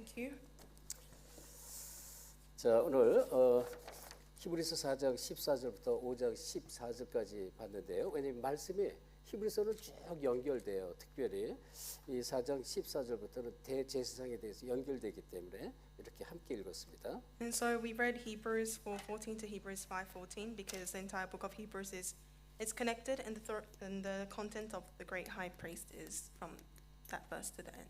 Thank you. 자, 오늘 히브리서 4장 14절부터 5장 14절까지 봤는데요. 왜냐하면 말씀이 히브리서는 쭉 연결돼요. 특별히 이 4장 14절부터는 대제사장에 대해서 연결되기 때문에 이렇게 함께 읽었습니다. And so we read Hebrews 4:14 to Hebrews 5:14 because the entire book of Hebrews is connected, and the content of the great high priest is from that verse to the end.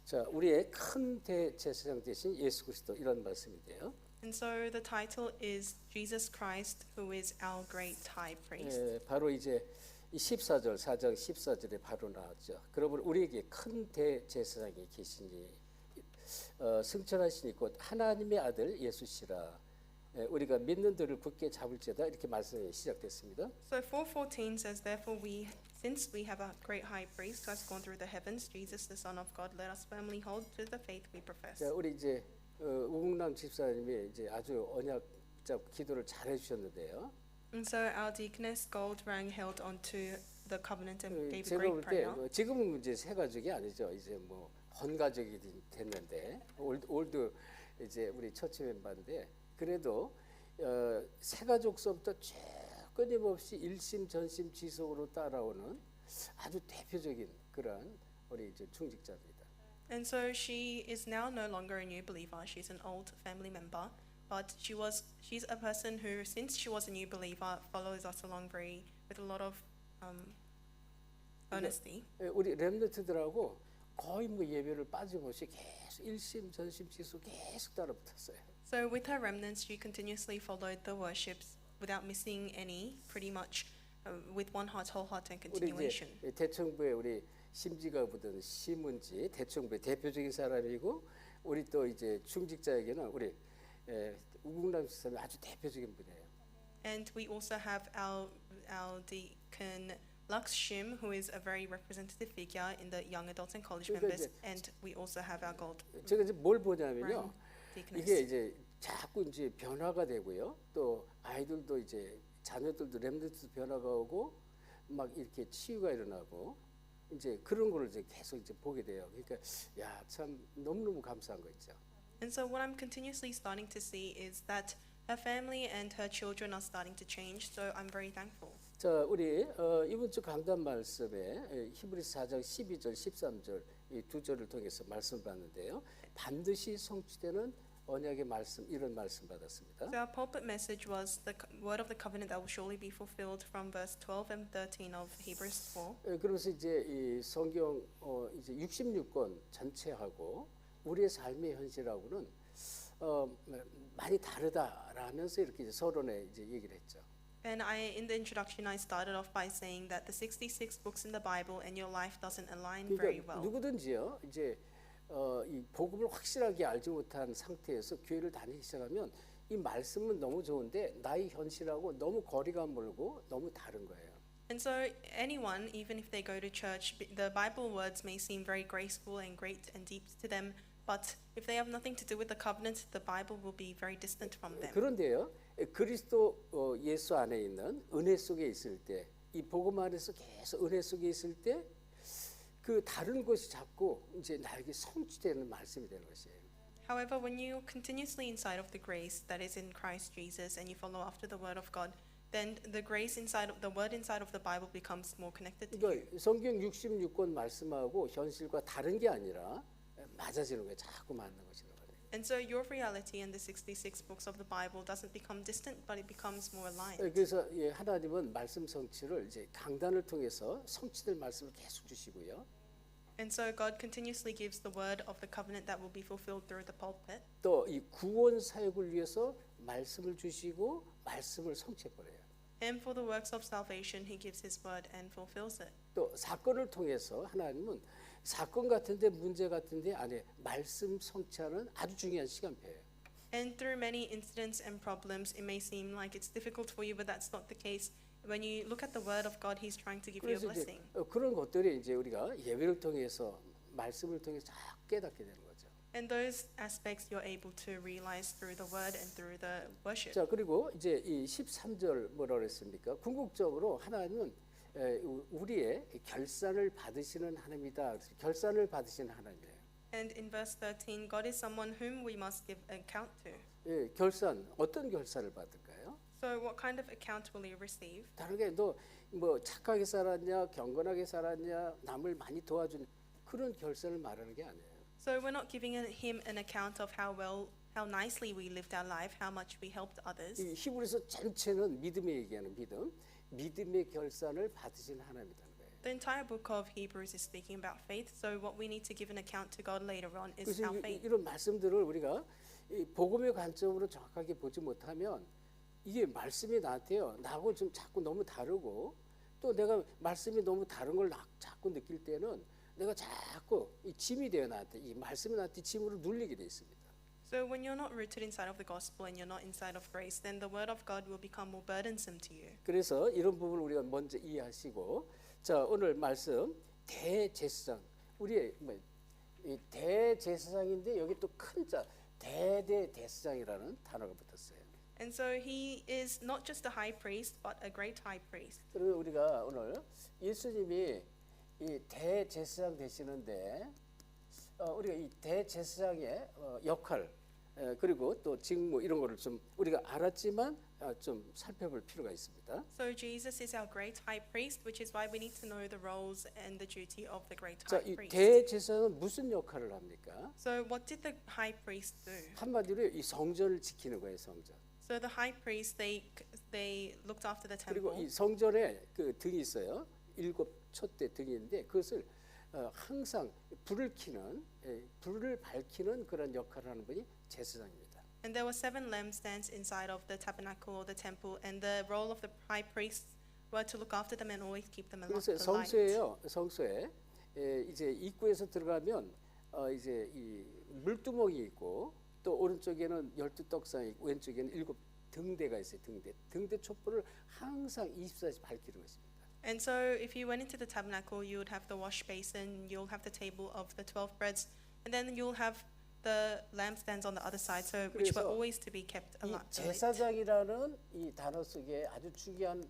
자, 우리의 큰 대제사장 되신 예수 그리스도 이런 말씀인데요. And so the title is Jesus Christ, who is our great high priest. 바로 이제 이 14절, 4장 14절에 바로 나왔죠. 그러므로 우리에게 큰 대제사장이 계시니 승천하시니 곧 하나님의 아들 예수시라. 우리가 믿는 들을 굳게 잡을지어다 이렇게 말씀이 시작됐습니다. So 4:14 says, therefore since we have a great high priest who has gone through the heavens, Jesus the Son of God, let us firmly hold to the faith we profess. 자, 우리 이제 우국남 집사님이 이제 아주 언약적 기도를 잘 해주셨는데요. And so our deaconess Goldrang held on to the covenant and gave a 제가 great 볼 때 prayer. 지금은 이제 새 가족이 아니죠. 이제 뭐 헌가족이 됐는데 올드 이제 우리 처치 멤버인데 그래도 새 가족서부터 쭉 끊임없이 일심 전심 지속으로 따라오는 아주 대표적인 그런 우리 이제 중직자입니다. And so she is now no longer a new believer. She's an old family member, but she's a person who, since she was a new believer, follows us along with a lot of honesty. 우리 렘넌트들하고 거의 뭐 예배를 빠짐없이 계속 일심 전심 지속 계속 따라붙었어요. So with her remnants, she continuously followed the worships without missing any, pretty much with one heart, whole heart, and 우리 continuation. 이제 대청부에 우리 심지가 부든 심은지 대청부의 대표적인 사람이고 우리 또 이제 중직자에게는 우리 우국남 집사님이 아주 대표적인 분이에요. And we also have our deacon Lux Shim, who is a very representative figure in the young adults and college members, and we also have our gold. 제가 이제 뭘 보냐면요. deaconess. 이게 이제 자꾸 이제 변화가 되고요. 또 아이들도 이제 자녀들도 렘넌트 변화가 오고 막 이렇게 치유가 일어나고 이제 그런 거를 이제 계속 이제 보게 돼요. 그러니까 야, 참 너무너무 감사한 거 있죠. And so what I'm continuously starting to see is that her family and her children are starting to change. So I'm very thankful. 자, 우리 이번 주 강단 말씀에 히브리서 4장 12절, 13절 이 두 절을 통해서 말씀 받는데요. 반드시 성취되는 언약의 말씀 이런 말씀 받았습니다. So our pulpit message was the word of the covenant that will surely be fulfilled from verse 12 and 13 of Hebrews 4. 그러면서 이제 이 성경 이제 66권 전체하고 우리의 삶의 현실하고는 많이 다르다라면서 이렇게 이제 서론에 이제 얘기를 했죠. And in the introduction, I started off by saying that the 66 books in the Bible and your life doesn't align very 그러니까 well. 누구든지요 이제 이 복음을 확실하게 알지 못한 상태에서 교회를 다니기 시작하면 이 말씀은 너무 좋은데 나의 현실하고 너무 거리가 멀고 너무 다른 거예요. And so anyone, even if they go to church, the Bible words may seem very graceful and great and deep to them, but if they have nothing to do with the covenant, the Bible will be very distant from them. 그런데요, 그리스도 예수 안에 있는 은혜 속에 있을 때, 이 복음 안에서 계속 은혜 속에 있을 때, 그 다른 것이 자꾸 이제 나에게 성취되는 말씀이 되는 것이에요. However, when you're continuously inside of the grace that is in Christ Jesus and you follow after the word of God, then the grace inside of the word inside of the Bible becomes more connected to you. 그러니까 성경 66권 말씀하고 현실과 다른 게 아니라 맞아지는 거예요. 자꾸 맞는 것이라고. And so your reality and the 66 books of the Bible doesn't become distant, but it becomes more aligned. 그래서 하나님은 말씀 성취를 이제 강단을 통해서 성취될 말씀을 계속 주시고요. And so God continuously gives the word of the covenant that will be fulfilled through the pulpit. 또 이 구원 사역을 위해서 말씀을 주시고 말씀을 성취해 버려요. And for the works of salvation, He gives His word and fulfills it. 또 사건을 통해서 하나님은 사건 같은데 문제 같은데 안에 말씀 성취하는 아주 중요한 시간표예요. And through many incidents and problems, it may seem like it's difficult for you, but that's not the case. when you look at the word of God, He's trying to give you a 그래서 이제 blessing. 그런 것들이 이제 우리가 예배를 통해서 말씀을 통해서 쫙 깨닫게 되는 거죠. And those aspects you're able to realize through the word and through the worship. 자, 그리고 이제 이 13절 뭐라 그랬습니까? 궁극적으로 하나님은 우리의 결산을 받으시는 하나님이다. 결산을 받으시는 하나님이에요. And in verse 13, God is someone whom we must give account to. 예, 결산 어떤 결산을 받을까요? So what kind of account will you receive? 다르게 너 뭐 착하게 살았냐, 경건하게 살았냐, 남을 많이 도와준 그런 결산을 말하는 게 아니에요. So we're not giving him an account of how nicely we lived our life, how much we helped others. 이 히브리서 전체는 믿음에 얘기하는 믿음의 결산을 받으신 하나님이라는 거예요. The entire book of Hebrews is speaking about faith. So what we need to give an account to God later on is 그래서 our faith. 이런 말씀들을 우리가 이 복음의 관점으로 정확하게 보지 못하면 이게 말씀이 나하고 좀 자꾸 너무 다르고 또 내가 말씀이 너무 다른 걸 자꾸 느낄 때는 내가 자꾸 이 짐이 되어 나한테 이 말씀이 나한테 짐으로 눌리게 돼 있습니다. So when you're not rooted inside of the gospel and you're not inside of grace, then the word of God will become more burdensome to you. 그래서 이런 부분을 우리가 먼저 이해하시고 자 오늘 말씀 대제사장 우리의 이 대제사장인데 여기 또 큰 자 대제사장이라는 단어가 붙었어요. And so he is not just a high priest, but a great high priest. 그리고 우리가 오늘 예수님이 이 대제사장 되시는데 우리가 이 대제사장의 역할 그리고 또 직무 이런 거를 좀 우리가 알았지만 좀 살펴볼 필요가 있습니다. So Jesus is our great high priest, which is why we need to know the roles and the duty of the great 자, high 이 priest. 대제사장은 무슨 역할을 합니까? So what did the high priest do? 한마디로 이 성전을 지키는 거예요, 성전. So the high priest, they looked after the 그리고 temple. 이 성전에 그 등이 있어요. 7 촛대 등인데 그것을 항상 불을 밝히는 그런 역할을 하는 분이 제사장입니다. And there were 7 lampstands inside of the tabernacle or the temple, and the role of the high priest were to look after them and always keep them alive. 그래서 성소에 이제 입구에서 들어가면 이제 이 물두멍이 있고 또 오른쪽에는 12떡상이 있고 왼쪽에는 7 등대가 있어요. 등대 촛불을 항상 24시간 밝히는 것입니다. And so if you went into the tabernacle, you would have the wash basin, you'll have the table of the 12 breads, and then you'll have the lampstands on the other side, so which were 그래서 always to be kept 이 alive. 제사장이라는 이 단어 속에 아주 중요한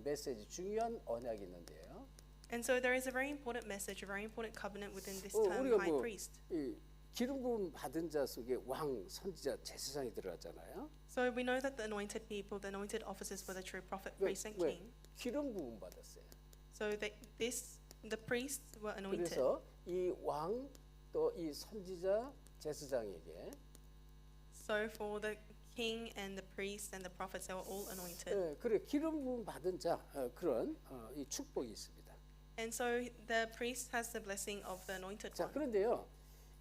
메시지, 중요한 언약이 있는데요. And so there is a very important message, a very important covenant within this term, 우리가 high 뭐 priest. 이 기름 부음 받은 자 속에 왕, 선지자, 제사장이 들어가잖아요. So we know that the anointed people, the anointed officers were the true prophet, priest, and 왜 king. 기름 부음 받았어요. So the priests were anointed. 그래서 이 왕 또 이 선지자, 제사장에게 So for the king and the priests and the prophets, they were all anointed. 그래 기름 부음 받은 자 그런 이 축복이 있습니다. And so the priest has the blessing of the anointed 자 one. 그런데요,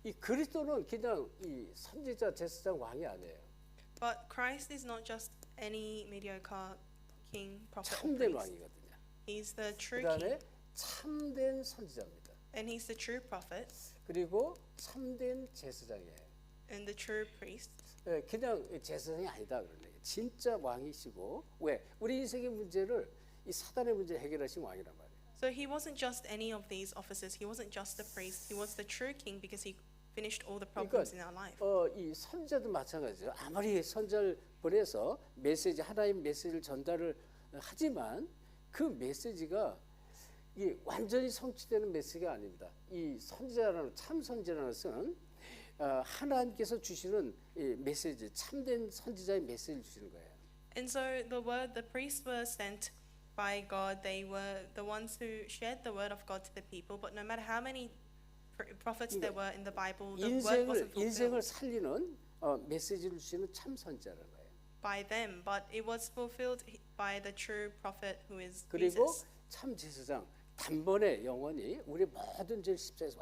이 그리스도는 그냥 이 선지자, 제사장, 왕이 아니에요. But Christ is not just any mediocre king, prophet, or 참된 priest. 왕이거든요. He's the true 그다음에 king, 참된 선지자입니다. and he's the true prophet, 그리고 참된 제사장이에요. and the true priest. 그냥 제사장이 아니다 그러는 거예요. 진짜 왕이시고 왜 우리 인생의 문제를 이 사단의 문제를 해결하신 왕이란 말이에요. So he wasn't just any of these officers. He wasn't just the priest. He was the true king because he finished all the problems in our life. 이 선지자도 마찬가지죠. 아무리 선지자를 보내서 하나님 메시지를 전달을 하지만 그 메시지가 이 완전히 성취되는 메시지가 아닙니다. 이 선지자라는 참 선지자라는 것은 하나님께서 주시는 이 메시지, 참된 선지자의 메시지를 주시는 거예요. And so the priests were sent by God. They were the ones who shared the word of God to the people. But no matter how many prophets there were in the Bible, the word wasn't 인생을 fulfilled 살리는 메시지를 주시는 참 선지자라는 거예요. by them. But it was fulfilled by the true prophet who is 그리고 Jesus. 참 제사장 단번에 영원히 우리 모든 죄를 십자가에서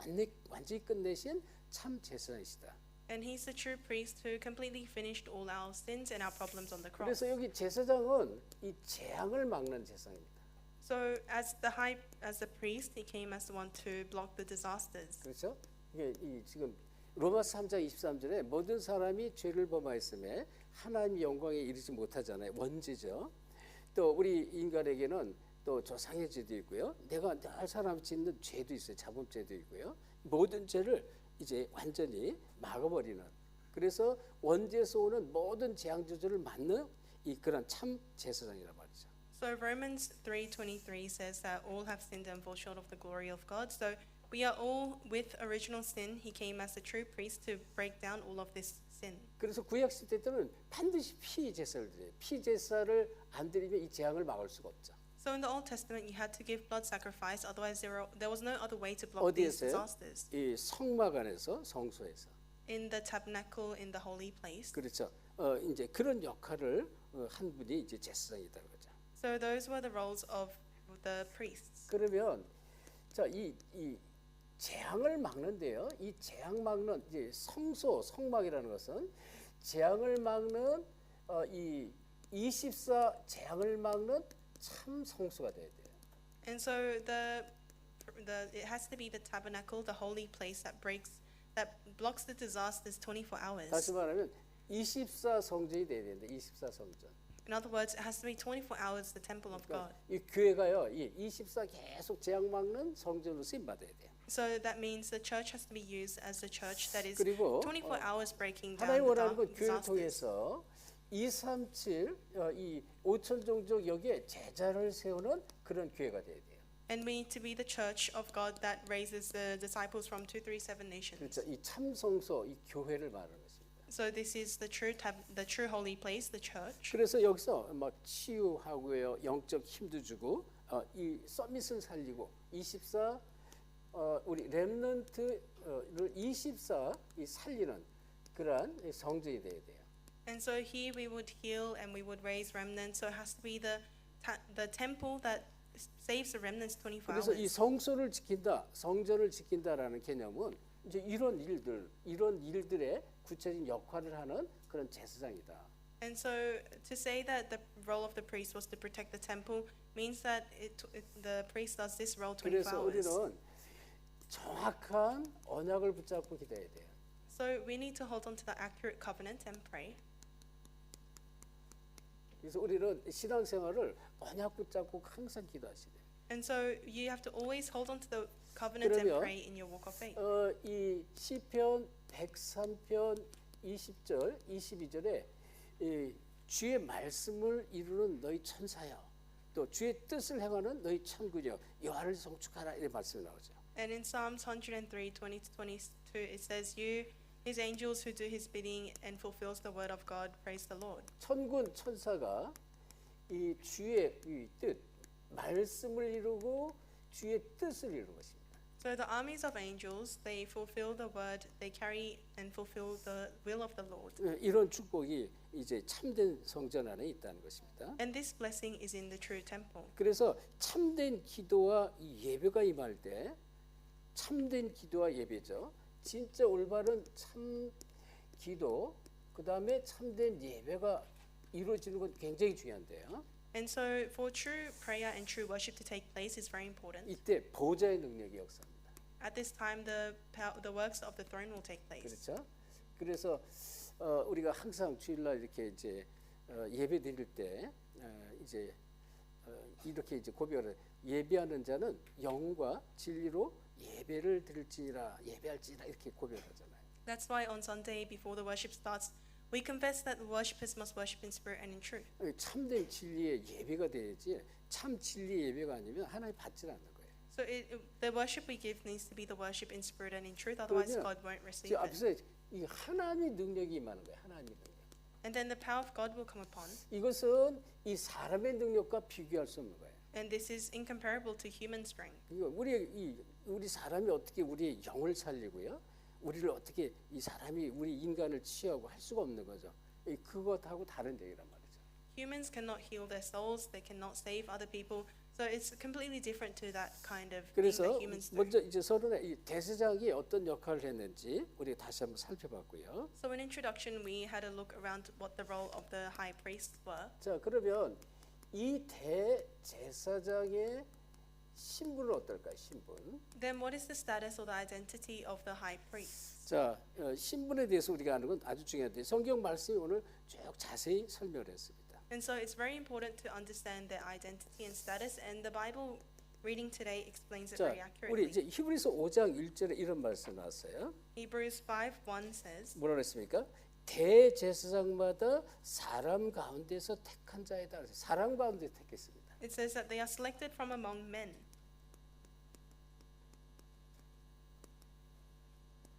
완전히 끝내신 참 제사장이시다. And he's the true priest who completely finished all our sins and our problems on the cross. 그래서 여기 제사장은 이 재앙을 막는 제사장입니다. So as the priest, he came as the one to block the disasters. 그렇죠? 이게 지금 로마서 3장 23절에 모든 사람이 죄를 범하였음에 하나님의 영광에 이르지 못하잖아요. 원죄죠. 또 우리 인간에게는 또 조상의 죄도 있고요. 내가 늘 사람 짓는 죄도 있어요. 자범죄도 있고요. 모든 죄를 이제 완전히 막아버리는. 그래서 원죄에서 오는 모든 재앙 저주를 막는 이 그런 참 제사장이란 말이죠. So Romans 3:23 says that all have sinned and fall short of the glory of God. So we are all with original sin. He came as the true priest to break down all of this sin. 그래서 구약 시대 때는 반드시 피 제사를 드려요. 피 제사를 안 드리면 이 재앙을 막을 수가 없죠. So in the Old Testament, you had to give blood sacrifice. Otherwise, there was no other way to block these 어디에서요? disasters. 이 성막 안에서 성소에서. In the tabernacle, in the holy place. 그렇죠. 이제 그런 역할을 한 분이 이제 제사장이다 그러죠. So those were the roles of the priests. 그러면 자이 재앙을 막는데요. 이 재앙 막는 이제 성소 성막이라는 것은 재앙을 막는 이 24 재앙을 막는 참 성소가 돼야 돼요. And so it has to be the tabernacle, the holy place that blocks the disasters 24 hours. 다시 말하면 24 성전이 돼야 되는데 24 성전. In other words, it has to be 24 hours the temple of God. 이 교회가요. 이 24 계속 재앙 막는 성전으로 쓰임 받아야 돼요. So that means the church has to be used as the church that is 그리고 24 hours breaking down 하나님 the 원하는 건 교회를 disasters. 통해서 237 이 5천 종족 여기에 제자를 세우는 그런 교회가 돼야 돼요. And we need to be the church of God that raises the disciples from 237 nations. 그렇죠. 이 참성소 이 교회를 말하는 것입니다. So this is the true holy place, the church. 그래서 여기서 막 치유하고요, 영적 힘도 주고 이 서밋을 살리고 24 우리 렘넌트를 24 이 살리는 그러한 성전이 돼야 돼요. And so here we would heal and we would raise remnants. So it has to be the temple that saves the remnants 24 그래서 이 hours. 성소를 지킨다, 성전을 지킨다라는 개념은 이제 이런 일들의 구체적인 역할을 하는 그런 제사장이다. And so to say that the role of the priest was to protect the temple means that the priest does this role 24 그래서 hours. 우리는 정확한 언약을 붙잡고 기도해야 돼요. So we need to hold on to the accurate covenant and pray. 그래서 우리는 신앙생활을 언약 붙잡고 항상 기도하시야 돼요. And so you have to always hold on to the covenant and 그러면 pray in your walk of faith. 이 시편 103편 20절, 22절에 이 주의 말씀을 이루는 너희 천사여, 또 주의 뜻을 행하는 너희 천군여, 여호와를 송축하라 이런 말씀이 나오죠. And in Psalms 103:20-22, it says, "You, His angels who do His bidding and fulfills the word of God, praise the Lord." 천군 천사가 이 주의 이 뜻, 말씀을 이루고 주의 뜻을 이루는 것입니다. So the armies of angels, they fulfill the word, they carry and fulfill the will of the Lord. 이런 축복이 이제 참된 성전 안에 있다는 것입니다. And this blessing is in the true temple. 그래서 참된 기도와 이 예배가 임할 때 참된 기도와 예배죠. 진짜 올바른 참 기도, 그다음에 참된 예배가 이루어지는 건 굉장히 중요한데요. And so for true prayer and true worship to take place is very important. 이때 보좌의 능력이 역사합니다. At this time, the works of the throne will take place. 그렇죠? 그래서 우리가 항상 주일날 이렇게 이제 예배 드릴 때 이제 이렇게 이제 고백을 해요. 예배하는 자는 영과 진리로 예배를 드릴지니라 예배할지니라 이렇게 고백하잖아요. That's why on Sunday before the worship starts, we confess that the worshippers must worship in spirit and in truth. 참된 진리의 예배가 돼야지 참 진리 예배가 아니면 하나님 받지 않는 거예요. So the worship we give needs to be the worship in spirit and in truth. Otherwise, 그러면 God won't receive 지금 it. 앞에서 이 하나님의 능력이 임하는 거예요. 하나님의 능력. And then the power of God will come upon. 이것은 이 사람의 능력과 비교할 수 없는 거예요. And this is incomparable to human strength. 이거 우리 사람이 어떻게 우리의 영을 살리고요, 우리를 어떻게 이 사람이 우리 인간을 치유하고 할 수가 없는 거죠. 그것하고 다른 얘기란 말이죠. Humans cannot heal their souls. They cannot save other people. So it's completely different to that kind of thing 그래서 that humans do. 먼저 이제 서론에 이 대제사장이 어떤 역할을 했는지 우리가 다시 한번 살펴봤고요. So in introduction, we had a look around what the role of the high priests were. 자, 그러면 이 대제사장의 신분은 어떨까요? 신분. Then what is the status or the identity of the high priest? 자, 신분에 대해서 우리가 아는 건 아주 중요한데 성경 말씀이 오늘 쭉 자세히 설명을 했습니다. And so it's very important to understand their identity and status, and the Bible reading today explains it 자, very 우리 accurately. 이제 히브리서 5장 1절에 이런 말씀 나왔어요. Hebrews 5:1 says, 뭐라 그랬습니까? 대제사장마다 사람 가운데서 택한 자이다. 그래서 사람 가운데 택했습니다. it says that they are selected from among men.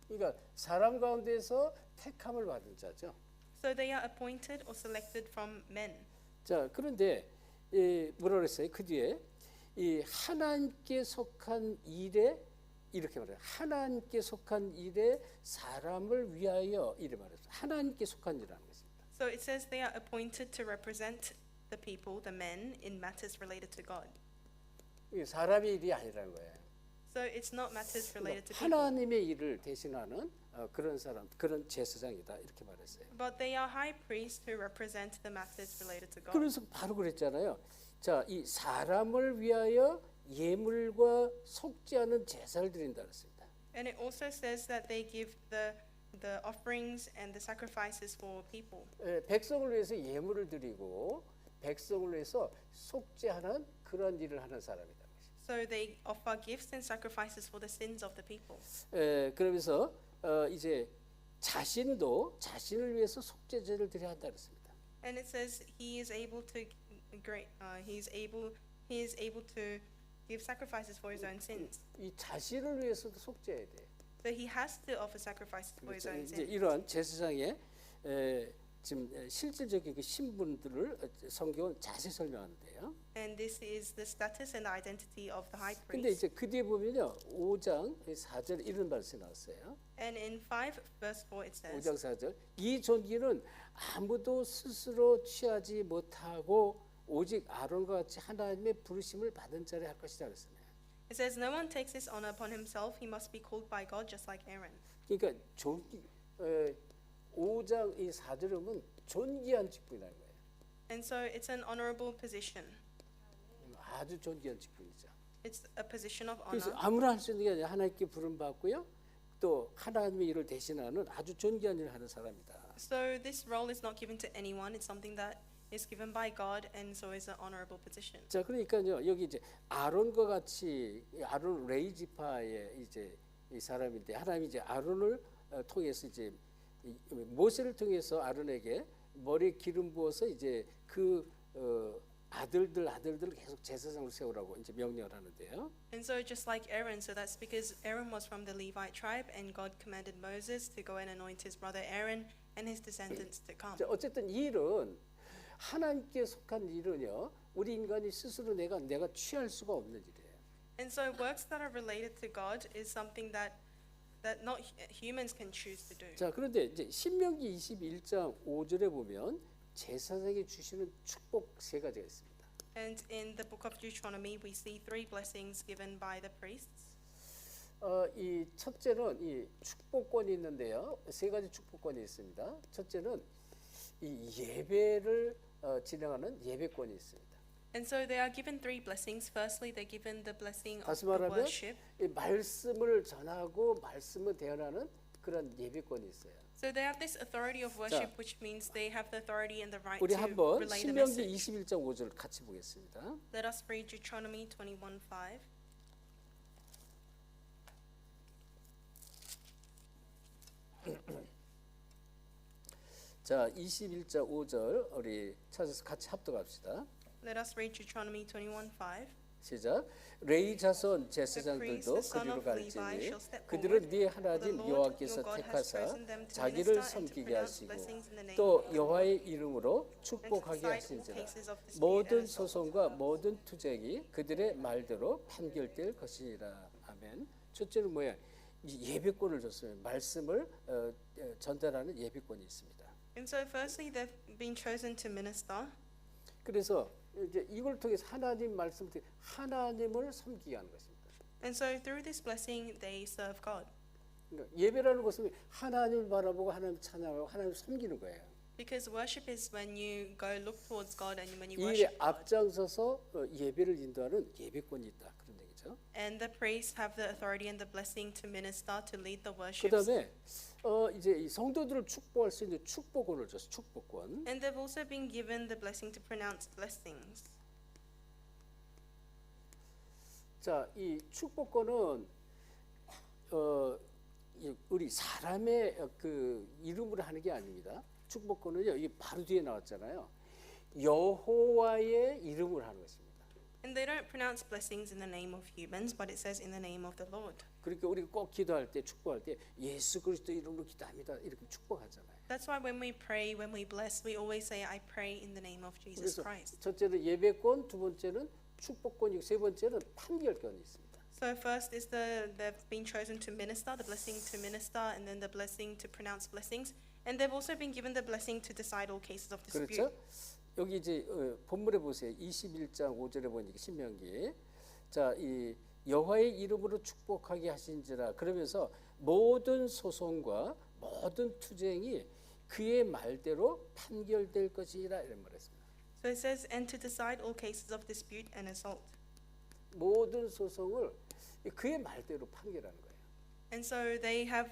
그러니까 사람 가운데서 택함을 받은 자죠. So they are appointed or selected from men. 자, 그런데 뭐라 그랬어요? 그 뒤에 이 하나님께 속한 일에 이렇게 말해요. 하나님께 속한 일에 사람을 위하여 이래 말했어요. 하나님께 속한 일이라는 것입니다. So it says they are appointed to represent the people, the men, in matters related to God. 이게 사람의 일이 아니라는 거예요. So it's not matters related to people, 하나님의 일을 대신하는 그런 사람, 그런 제사장이다 이렇게 말했어요. but they are high priests who represent the matters related to God. 그래서 바로 그랬잖아요. 자, 이 사람을 위하여 예물과 속죄하는 제사를 드린다 그랬습니다. And it also says that they give the offerings and the sacrifices for people. 백성을 위해서 예물을 드리고 백성을 위해서 속죄하는 그런 일을 하는 사람이다. So they offer gifts and sacrifices for the sins of the people. 그러면서 이제 자신도 자신을 위해서 속죄제를 드려야 한다 그랬습니다. And it says he is able to give sacrifices for his own sins. 이 자신을 위해서도 속죄해야 돼. So he has to offer sacrifices for his own 이제 sins. 이러한 제사장의 지금 실질적인 그 신분들을 성경은 자세히 설명하는데요. And this is the status and the identity of the high 근데 priest. 이제 그 뒤에 보면요, 5장 4절 이런 말씀이 나왔어요. And in 5 verse 4 it says, 5장 4절 이 존귀는 아무도 스스로 취하지 못하고 오직 아론과 같이 하나님의 부르심을 받은 자를 할 것이다 그랬어요. it says, no one takes this honor upon himself. He must be called by God, just like Aaron. 그러니까 5장 이 4절에 보면 존귀한 직분이라는 거예요. And so it's an honorable position. 아주 존귀한 직분이죠. It's a position of 그래서 honor. 아무나 할 수 있는 게 아니라 하나님께 부름 받고요. 또 하나님의 일을 대신하는 아주 존귀한 일을 하는 사람이다. So this role is not given to anyone. It's something that is given by God, and so is an honorable position. 자, 그러니까요. 여기 이제 아론과 같이 아론 레이 지파의 이제 이 사람인데 하나님이 이제 아론을 통해서 이제 모세를 통해서 아론에게 머리에 기름 부어서 이제 그 아들들을 계속 제사장으로 세우라고 이제 명령을 하는데요. And so just like Aaron, so that's because Aaron was from the Levite tribe, and God commanded Moses to go and anoint his brother Aaron and his descendants to come. 자, 어쨌든 이 일은 하나님께 속한 일은요. 우리 인간이 스스로 내가 취할 수가 없는 일이에요. And so works that are related to God is something that not humans can choose to do. 자, 그런데 이제 신명기 21장 5절에 보면 제사장이 주시는 축복 세 가지가 있습니다. And in the book of Deuteronomy, we see 3 blessings given by the priests. 이 첫째는 이 축복권이 있는데요. 세 가지 축복권이 있습니다. 첫째는 이 예배를 진행하는 예배권이 있습니다. And so they are given 3 blessings. Firstly, they're given the blessing of 다시 the 말하면 worship. 이 말씀을 전하고 말씀을 대언하는 그런 예배권이 있어요. So they have this authority of worship, which means they have the authority and the right 우리 to 한번 relay the 신명기 message. 21장 5절 같이 보겠습니다. Let us read Deuteronomy 21:5. 자, 21장 5절 우리 찾아서 같이 합독합시다. Let us read Deuteronomy 21:5. 시작. 레이 자손 제사장들도 그리로 갈지니 그들은 네 하나님 여호와께서 택하사 자기를 섬기게 하시고 또 여호와의 이름으로 축복하게 하신지라. 모든 소송과 모든 투쟁이 그들의 말대로 판결될 것이라. 아멘. 첫째는 뭐야? 예배권을 줬어요. 말씀을 전달하는 예배권이 있습니다. And so firstly, they've been chosen to minister. 그래서 이제 이걸 통해서 하나님 말씀 하나님을 섬기게 하는 것입니다. And so through this blessing, they serve God. 그러니까 예배라는 것은 하나님을 바라보고 하나님 찬양하고 하나님을 섬기는 거예요. Because worship is when you go look towards God and when you 이 일에 worship God. 앞장서서 예배를 인도하는 예배권이 있다 그런 얘기죠. 거죠. And the priests have the authority and the blessing to minister, to lead the 그 worships. 다음에 이제 이 성도들을 축복할 수 있는 축복권을 줬어. 축복권. And they've also been given the blessing to pronounce blessings. 자, 이 축복권은 우리 사람의 그 이름으로 하는 게 아닙니다. 축복권은요, 이게 바로 뒤에 나왔잖아요. 여호와의 이름으로 하는 것입니다. And they don't pronounce blessings in the name of humans, but it says in the name of the Lord. 그러니까 우리가 꼭 기도할 때, 축복할 때 예수 그리스도 이름으로 기도합니다. 이렇게 축복하잖아요. That's why when we pray, when we bless, we always say, I pray in the name of Jesus 그래서 Christ. 첫째는 예배권, 두 번째는 축복권이고 세 번째는 판결권이 있습니다. So first is they've been chosen to minister, the blessing to minister, and then the blessing to pronounce blessings. And they've also been given the blessing to decide all cases of dispute. 그렇죠? 여기 이제 본문에 보세요. 21장 5절에 보니까 신명기. 자, 이 여호와의 이름으로 축복하게 하신지라. 그러면서 모든 소송과 모든 투쟁이 그의 말대로 판결될 것이라 이런 말했습니다. So it says, and to decide all cases of dispute and assault. 모든 소송을 그의 말대로 판결하는 거예요. And so they have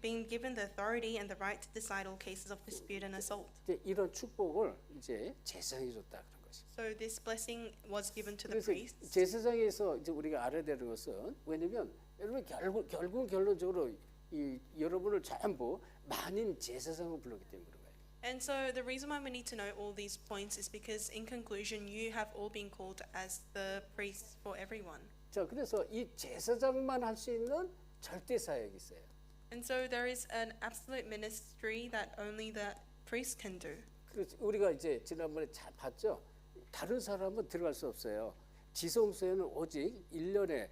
been given the authority and the right to decide all cases of dispute and assault. 이제 이런 축복을 이제 제사장이 줬다 그런 것입니다. So this blessing was given to the 그래서 priests. 제사장에서 이제 우리가 알아야 되는 것은 왜냐면 여러분 결국 결론적으로 이 여러분을 전부 만인 제사장으로 불렀기 때문에 그런 거예요. And so the reason why we need to know all these points is because in conclusion you have all been called as the priests for everyone. 자, 그래서 이 제사장만 할 수 있는 절대 사역이 있어요. And so there is an absolute ministry that only the priest can do. 그래서 우리가 이제 지난번에 잘 봤죠. 다른 사람은 들어갈 수 없어요. 지성소에는 오직 1년에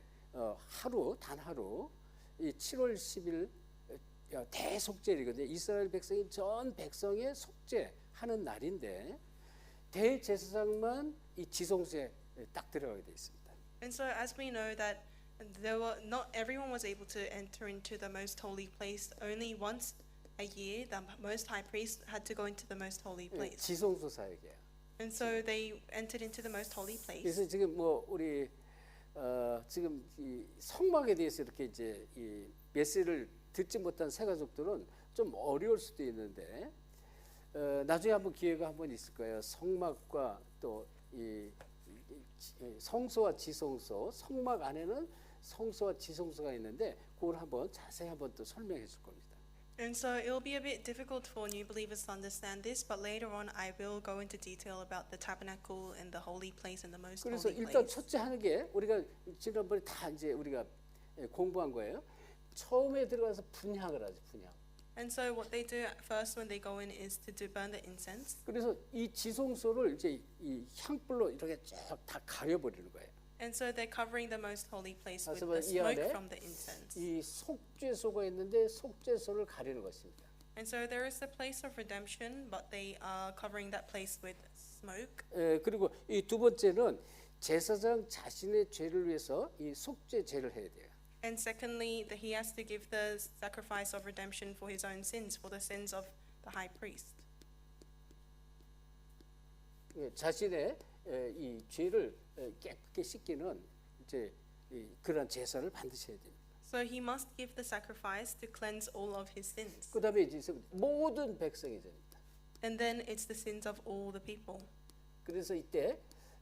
하루 단 하루 이 7월 10일 대속죄일이거든요. 이스라엘 백성이 전 백성의 속죄하는 날인데 대제사장만 이 지성소에 딱 들어가게 돼 있습니다. And so as we know that not everyone was able to enter into the most holy place. Only once a year the most high priest had to go into the most holy place. 지성소 사역이에요. And so they entered into the most holy place. 그래서 지금 뭐 우리 지금 이 성막에 대해서 이렇게 이제 이 메시지를 듣지 못한 새 가족들은 좀 어려울 수도 있는데 나중에 한번 기회가 한번 있을 거예요. 성막과 또 이 성소와 지성소, 성막 안에는 성소와 지성소가 있는데 그걸 한번 자세히 한번 또 설명해 줄 겁니다. And so it'll be a bit difficult for new believers to understand this, but later on I will go into detail about the tabernacle and the holy place and the most 그래서 holy 일단 place. 첫째 하는 게 우리가 지난번에 다 이제 우리가 공부한 거예요. 처음에 들어가서 분향을 하죠. 분향. And so what they do first when they go in is to burn the incense. 그래서 이 지성소를 이제 이 향불로 이렇게 쫙 다 가려버리는 거예요. And so they're covering the most holy place with 그래서 the 이 smoke 안에 from the incense. 이 속죄소가 있는데 속죄소를 가리는 것입니다. And so there is the place of redemption, but they are covering that place with smoke. 그리고 이 두 번째는 제사장 자신의 죄를 위해서 이 속죄제를 해야 돼요. And secondly, that he has to give the sacrifice of redemption for his own sins, for the sins of the high priest. 자신의 이 죄를 깨끗게 씻기는 이제 그런 제사를 반드시 해야 됩니다. So he must give the sacrifice to cleanse all of his sins. 그다음에 이제 모든 백성의 죄입니다. And then it's the sins of all the people. 그래서 이때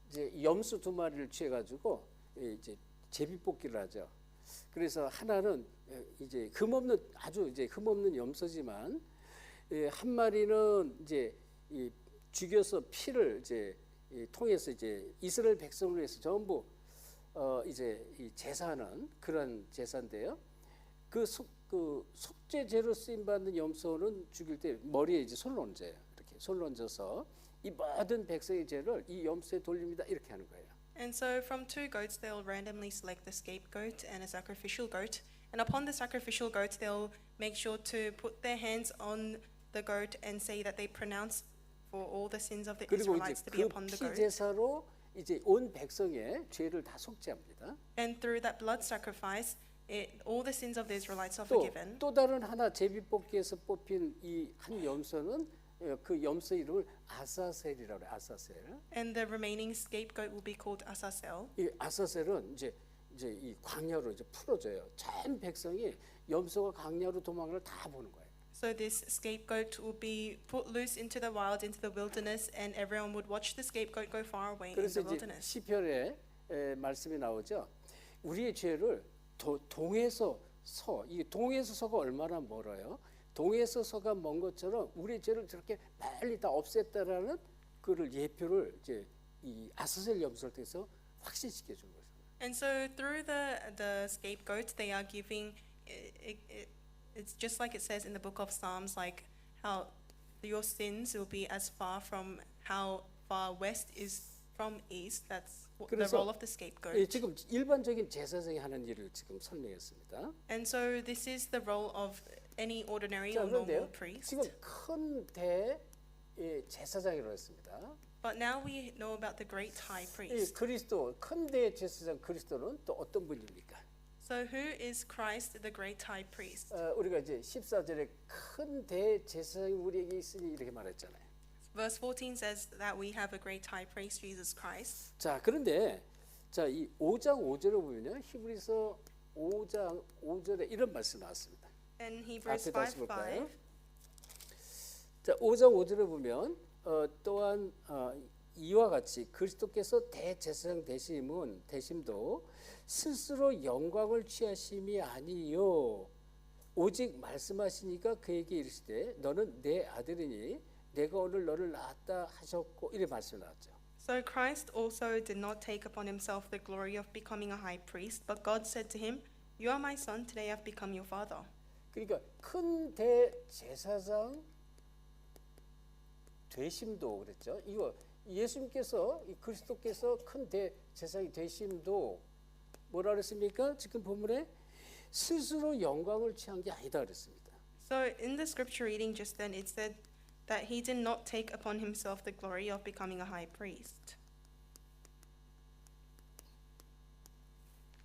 이제 염소 두 마리를 취해 가지고 이제 제비뽑기를 하죠. 그래서 하나는 이제 흠없는 아주 이제 흠없는 염소지만 한 마리는 이제 죽여서 피를 이제 통해서 이제 이스라엘 백성을 위해서 전부 이제 이 제사하는 그런 제사인데요. 그 속죄제로 쓰임 받는 염소는 죽일 때 머리에 이제 손을 얹어요. 이렇게 손을 얹어서 이 모든 백성의 죄를 이 염소에 돌립니다. 이렇게 하는 거예요. And so from two goats they'll randomly select the scapegoat and a sacrificial goat. And upon the sacrificial goat they'll make sure to put their hands on the goat and say that they pronounce for all the sins of the 그리고 Israelites 이제 to be 그 upon the 피 goat. 제사로 이제 온 백성의 죄를 다 속죄합니다. And through that blood sacrifice, all the sins of the Israelites are forgiven. 또 다른 하나 제비뽑기에서 뽑힌 이 한 염소는 그 염소 이름을 아사셀이라고 해요. 아사셀. And the remaining scapegoat will be called Asazel. 이 아사셀은 이제 이제 이 광야로 이제 풀어져요. 전 백성이 염소가 광야로 도망을 다 보는 거예요. So this scapegoat will be put loose into the wild, into the wilderness, and everyone would watch the scapegoat go far away in 그래서 the 이제 wilderness. 시편에 말씀이 나오죠. 우리의 죄를 동에서 서, 이 동에서 서가 얼마나 멀어요? 동에서 서가 먼 것처럼 우리의 죄를 저렇게 빨리 다 없앴다라는 그를 예표를 이제 이 아스셀 염소를 통해서 확신시켜 준 거죠. And so through the scapegoat, they are giving. It's just like it says in the book of Psalms, like how your sins will be as far from how far west is from east. That's the 그래서 role of the scapegoat. 지금 일반적인 제사장이 하는 일을 지금 설명했습니다. And so this is the role of any ordinary 자, or normal 그런데요. priest. 지금 큰 대제사장이라고 했습니다. But now we know about the great high 이 priest. 그리스도 큰 대제사장 그리스도는 또 어떤 분입니까? So who is Christ, the great high priest? 우리가 이제 14절에 큰 대제사장이 우리에게 있으니 이렇게 말했잖아요. Verse 14 says that we have a great high priest, Jesus Christ. 자, 그런데 자, 이 5장 5절에 보면요. 히브리서 5장 5절에 이런 말씀 나왔습니다. And Hebrews 앞에 다시 5:5. 볼까요? 자, 5장 5절에 보면 또한 이와 같이 그리스도께서 대제사장 되심도 스스로 영광을 취하심이 아니요 오직 말씀하시니까 그에게 이르시되 너는 내 아들이니 내가 오늘 너를 낳았다 하셨고 이래 말씀 나왔죠. So Christ also did not take upon himself the glory of becoming a high priest, but God said to him, "You are my son; today I've become your father." 그러니까 큰 대제사장 되심도 그랬죠. 이거 예수님께서 이 그리스도께서 큰 대제사장이 되심도 뭐라 그랬습니까? 지금 본문에 스스로 영광을 취한 게 아니다 그랬습니다. So in the scripture reading just then, it said that he did not take upon himself the glory of becoming a high priest.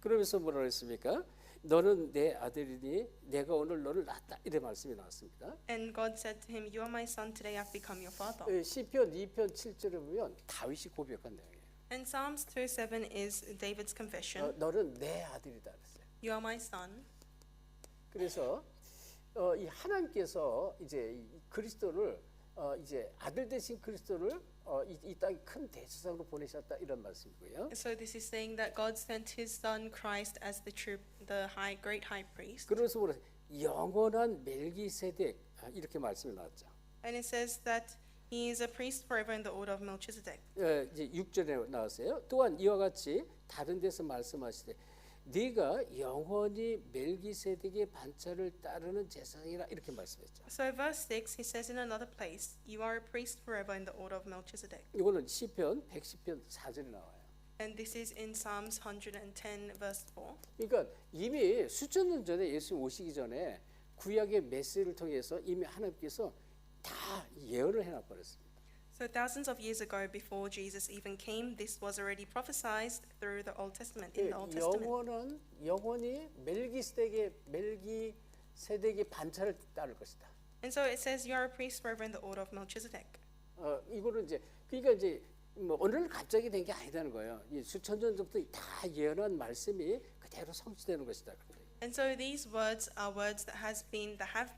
그러면서 뭐라 그랬습니까? 너는 내 아들이니 내가 오늘 너를 낳았다 이런 말씀이 나왔습니다. And God said to him, "You are my son; today I've become your father." 시편 2편 7절에 보면 다윗이 고백한 내용이에요. And Psalms 2:7 is David's confession. 너는 내 아들이다 그랬어요. You are my son. 그래서 이 하나님께서 이제 이 그리스도를 이제 아들 되신 그리스도를 이 땅에 큰 대제사장으로 보내셨다 이런 말씀이고요. So this is saying that God sent His Son Christ as the great high priest. 그래서 뭐라 영원한 멜기세덱 이렇게 말씀이 나왔죠. And it says that He is a priest forever in the order of Melchizedek. 이제 6절에 나왔어요. 또한 이와 같이 다른 데서 말씀하시되 네가 영원히 멜기세덱의 반차를 따르는 제사장이라 이렇게 말씀했죠. So verse 6, he says in another place, "You are a priest forever in the order of Melchizedek." 이거는 시편 110편 4절에 나와요. And this is in Psalms 110 verse 4. 그러니까 이미 수천 년 전에 예수님 오시기 전에 구약의 메시를 통해서 이미 하나님께서 다 예언을 해놔 버렸습니다. So thousands of years ago, before Jesus even came, this was already prophesied through the Old Testament. In the Old Testament. 영원히 멜기세덱의 반차를 따를 것이다. And so it says, "You are a priest forever in the order of Melchizedek." 이거는 이제 그러니까 이제 뭐 오늘 갑자기 된 게 아니다는 거예요. 이 수천 년 전부터 다 예언한 말씀이 그대로 성취되는 것이다. And so these words are words that have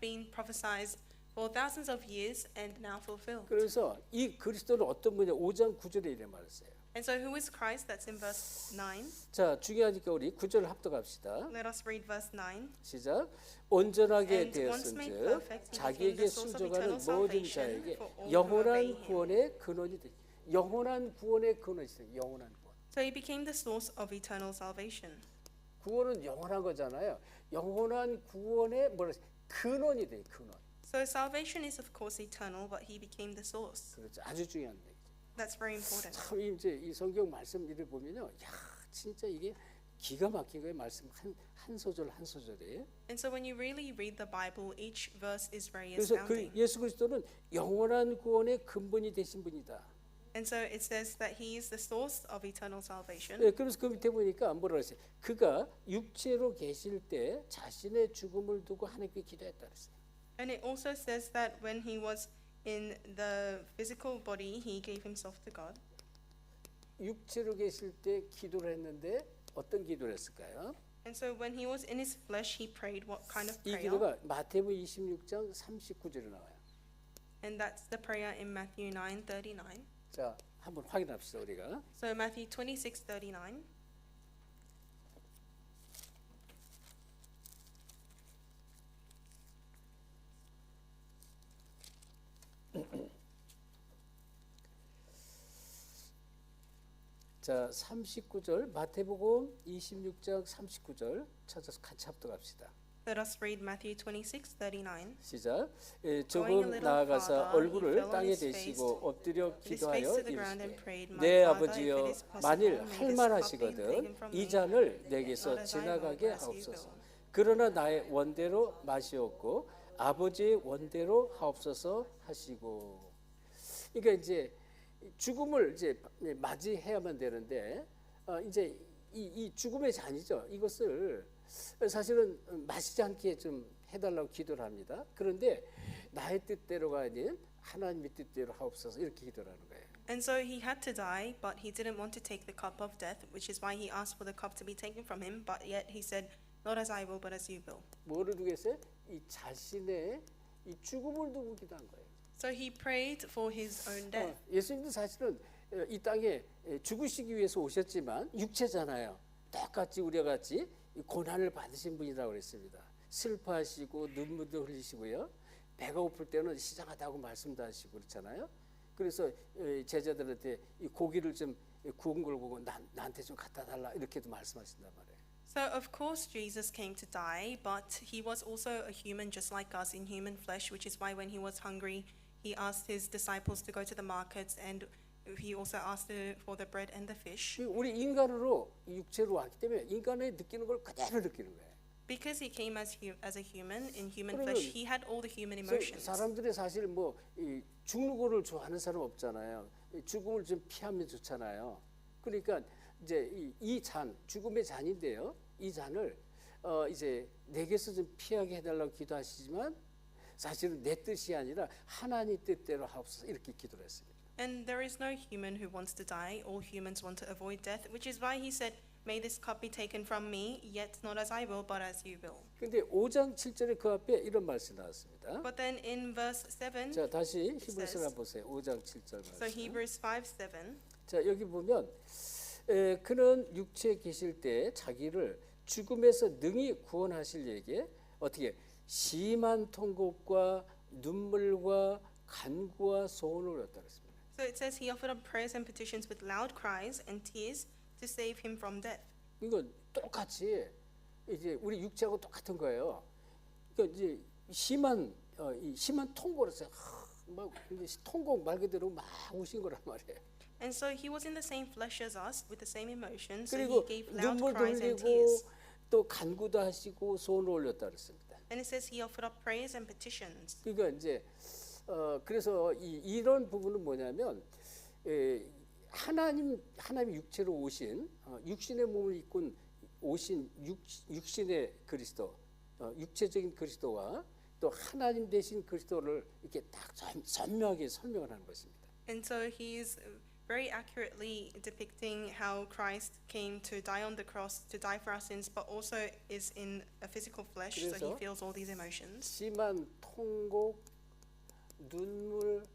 been prophesied for thousands of years and now fulfilled. 그래서 이 그리스도는 어떤 분이냐 5장 9절에 이래 말했어요. And so who is Christ? That's in verse 9. 자, 중요하니까 우리 9절을 합독합시다. Let us read verse 9. 시작. 온전하게 And once made 되었은즉 perfect, he became 자기에게 the source of 순종하는 eternal 모든 salvation 자에게 for all who 영원한 obey him. 구원의 근원이 되. 영원한 구원의 근원이 있어요. 영원한 구원. So he became the source of eternal salvation. 구원은 영원한 거잖아요. 영원한 구원의 근원이 돼. 근원. So salvation is of course eternal, but he became the source. 그렇죠. 아주 중요한 얘기죠. That's very important. 참 이제 이 성경 말씀들을 보면요, 야 진짜 이게 기가 막힌 거예요. 말씀 한 소절 한 소절에. And so when you really read the Bible, each verse is very 그래서 astounding. 예수 그리스도는 영원한 구원의 근본이 되신 분이다. And so it says that he is the source of eternal salvation. 그래서 그 밑에 보니까 뭐라 그랬어요? 그가 육체로 계실 때 자신의 죽음을 두고 하나님께 기도했다 그랬어요. And it also says that when he was in the physical body, he gave himself to God. 육체로 계실 때 기도를 했는데 어떤 기도를 했을까요? And so when he was in his flesh, he prayed what kind of 이 prayer? 기도가 마태복음 26장 39절에 나와요. And that's the prayer in Matthew 9:39. 자, 한번 확인합시다 우리가. So Matthew 26:39. 자, 39절 마태복음 26장 39절 찾아서 같이 합독합시다. Let us read Matthew 26:39. 시작. Going a 조금 little 나아가서 farther, he 얼굴을 fell on 땅에 his 대시고 face, 엎드려 With his face 기도하여 to the ground and 이르시되 prayed, My 내 Father, if 아버지여 it is possible, 만일 may 할 this cup be 만하시거든 taken from 이 me, 잔을 not 내게서 as I will, 지나가게 but as you 하옵소서. will. 그러나 나의 원대로 마시옵고 아버지의 원대로 하옵소서 하시고. 그러니까 이제 죽음을 이제 맞이해야만 되는데 이제 이 죽음의 잔이죠. 이것을 사실은 마시지 않게 좀 해달라고 기도를 합니다. 그런데 나의 뜻대로가 아닌 하나님의 뜻대로 하옵소서 이렇게 기도를 하는 거예요. And so he had to die, but he didn't want to take the cup of death, which is why he asked for the cup to be taken from him, but yet he said, Not as I will, but as you will. 뭐를 두고 했어요? 이 자신의 이 죽음을 두고 기도한 거예요. So he prayed for his own death. 예수님도 사실은 이 땅에 죽으시기 위해서 오셨지만 육체잖아요. 똑같이 우리와 같이 고난을 받으신 분이라고 그랬습니다. 슬퍼하시고 눈물도 흘리시고요. 배가 고플 때는 시장하다고 말씀도 하시고 그렇잖아요. 그래서 제자들한테 이 고기를 좀 구운 걸 보고 나한테 좀 갖다 달라 이렇게도 말씀하신단 말이에요. So of course Jesus came to die, but he was also a human just like us in human flesh, which is why when he was hungry, he asked his disciples to go to the markets, and he also asked for the bread and the fish. 우리 인간으로 육체로 왔기 때문에 인간의 느끼는 걸 그대로 느끼는 거예요. Because he came as a human in human 그러면 flesh, he had all the human 그래서 emotions. 사람들이 사실 뭐 죽는 거를 좋아하는 사람 없잖아요. 죽음을 좀 피하면 좋잖아요. 그러니까 이제 이 잔, 죽음의 잔인데요. 이 잔을 이제 내게서 좀 피하게 해달라고 기도하시지만 사실은 내 뜻이 아니라 하나님 뜻대로 하옵소서 이렇게 기도를 했습니다. And there is no human who wants to die. All humans want to avoid death, which is why he said, May this cup be taken from me, yet not as I will, but as you will. 근데 5장 7절에 그 앞에 이런 말씀이 나왔습니다. But then in verse 7, 자, 다시 히브리서를 says- 한번 보세요. 5장 7절 so 말씀. Hebrews 5:7, 자, 여기 보면 그는 육체에 계실 때 자기를 죽음에서 능히 구원하실 이에게 어떻게 심한 통곡과 눈물과 간구와 소원을 올렸다 그랬습니다. so it says he offered up prayers and petitions with loud cries and tears to save him from death. 이거 똑같이 이제 우리 육체하고 똑같은 거예요. 그러니까 이제 이 심한 통곡을 했어요. 막 이제 통곡 말 그대로 막 우신 거란 말이에요. And so he was in the same flesh as us with the same emotions. So he 그리고 gave loud 눈물도 cries and 흘리고 tears. 또 간구도 하시고 소원을 올렸다 그랬습니다. And it says he offered up prayers and petitions. 그러니까 이제 그래서 이런 부분은 뭐냐면 하나님 육체로 오신 육신의 몸을 입고 오신 육신의 그리스도 육체적인 그리스도와 또 하나님 되신 그리스도를 이렇게 딱 선명하게 설명을 하는 것입니다. And so he is very accurately depicting how Christ came to die on the cross to die for our sins, but also is in a physical flesh, so he 그래서 feels all these emotions. 심한 통곡, 눈물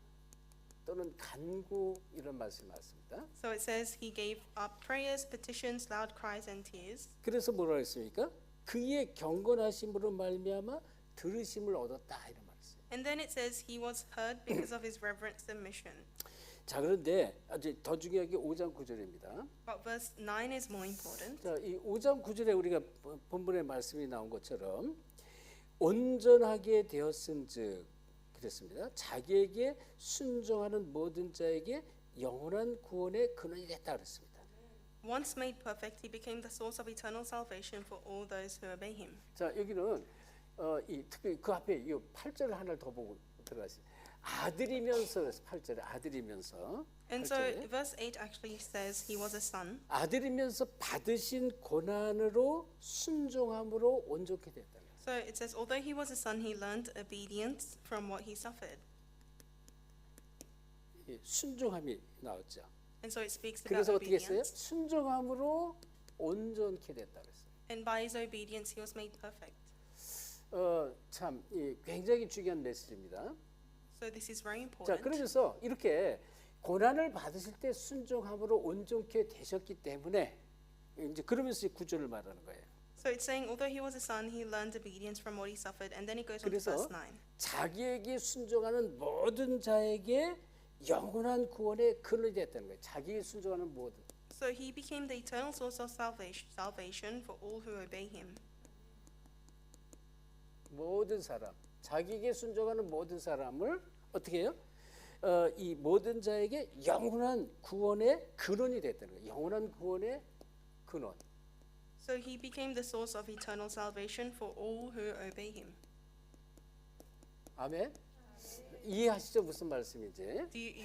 또는 간구 이런 말씀이 나왔습니다. So it says he gave up prayers, petitions, loud cries, and tears. 그래서 뭐라 했습니까? 그의 경건하심으로 말미암아 들으심을 얻었다 이런 말이었어요. And then it says he was heard because of his reverent submission. 자, 그런데 아주 더 중요한 게 5장 9절입니다. But verse 9 is more important. 자, 이 5장 9절에 우리가 본문의 말씀이 나온 것처럼 온전하게 되었은즉 그랬습니다. 자기에게 순종하는 모든 자에게 영원한 구원의 근원이 됐다 그랬습니다. Once made perfect, he became the source of eternal salvation for all those who obey him. 자, 여기는 특히 그 앞에 이 8절을 하나를 더 보고 들어가세요. 아들이면서 8절에 아들이면서 And so 8절에 verse 8 actually says he was a son. 아들이면서 받으신 고난으로 순종함으로 온전케 됐다. So it says, although he was a son, he learned obedience from what he suffered. 순종함이 나왔죠. And so it speaks about 그래서 어떻게 했어요? obedience. 순종함으로 온전케 됐다 그랬어요. And by his obedience, he was made perfect. 참 굉장히 중요한 메시지입니다. So this is very 자, important. 그러면서 이렇게 고난을 받으실 때 순종함으로 온전케 되셨기 때문에 이제 그러면서 구절을 말하는 거예요. So it's saying, although he was a son, he learned obedience from what he suffered. And then he goes on to 그래서 verse 9. 자기에게 순종하는 모든 자에게 영원한 구원의 근원이 됐다는 거예요. 자기에게 순종하는 모든. So he became the eternal source of salvation for all who obey him. 모든 사람, 자기에게 순종하는 모든 사람을 어떻게 해요? 이 모든 자에게 영원한 구원의 근원이 됐다는 거예요. 영원한 구원의 근원. So he became the source of eternal salvation for all who obey him. 아멘. 이해하시죠? 무슨 말씀인지?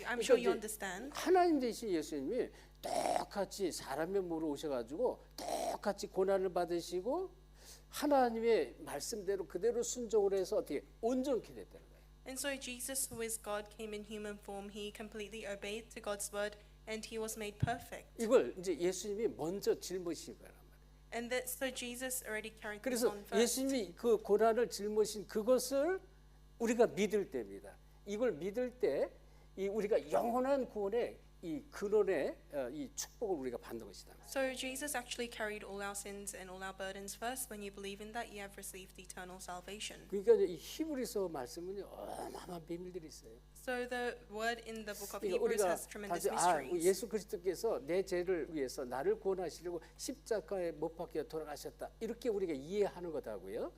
I'm sure you understand. 하나님 되신 예수님이 똑같이 사람의 몸으로 오셔가지고 똑같이 고난을 받으시고 하나님의 말씀대로 그대로 순종을 해서 어떻게 온전케 됐다는 거예요. And so Jesus, who is God, came in human form. He completely obeyed to God's word, and he was made perfect. 이걸 이제 예수님이 먼저 짊어지신 거란 말이에요. And that, so Jesus already carried this 그래서 on first. 예수님이 그 고난을 짊어진 그것을 우리가 믿을 때입니다. 이걸 믿을 때 이 우리가 영원한 구원의 이 근원의 이 축복을 우리가 받는 것이다. So Jesus actually carried all our sins and all our burdens first. When you believe in that, you have received eternal salvation. 그러니까 이 히브리서 말씀은요 어마어마한 비밀들이 있어요. So the word in the book of 그러니까 Hebrews 우리가 has tremendous 다시 mysteries. 예수 그리스도께서 내 죄를 위해서 나를 구원하시려고 십자가에 못 박혀 돌아가셨다. 이렇게 우리가 이해하는 거다고요.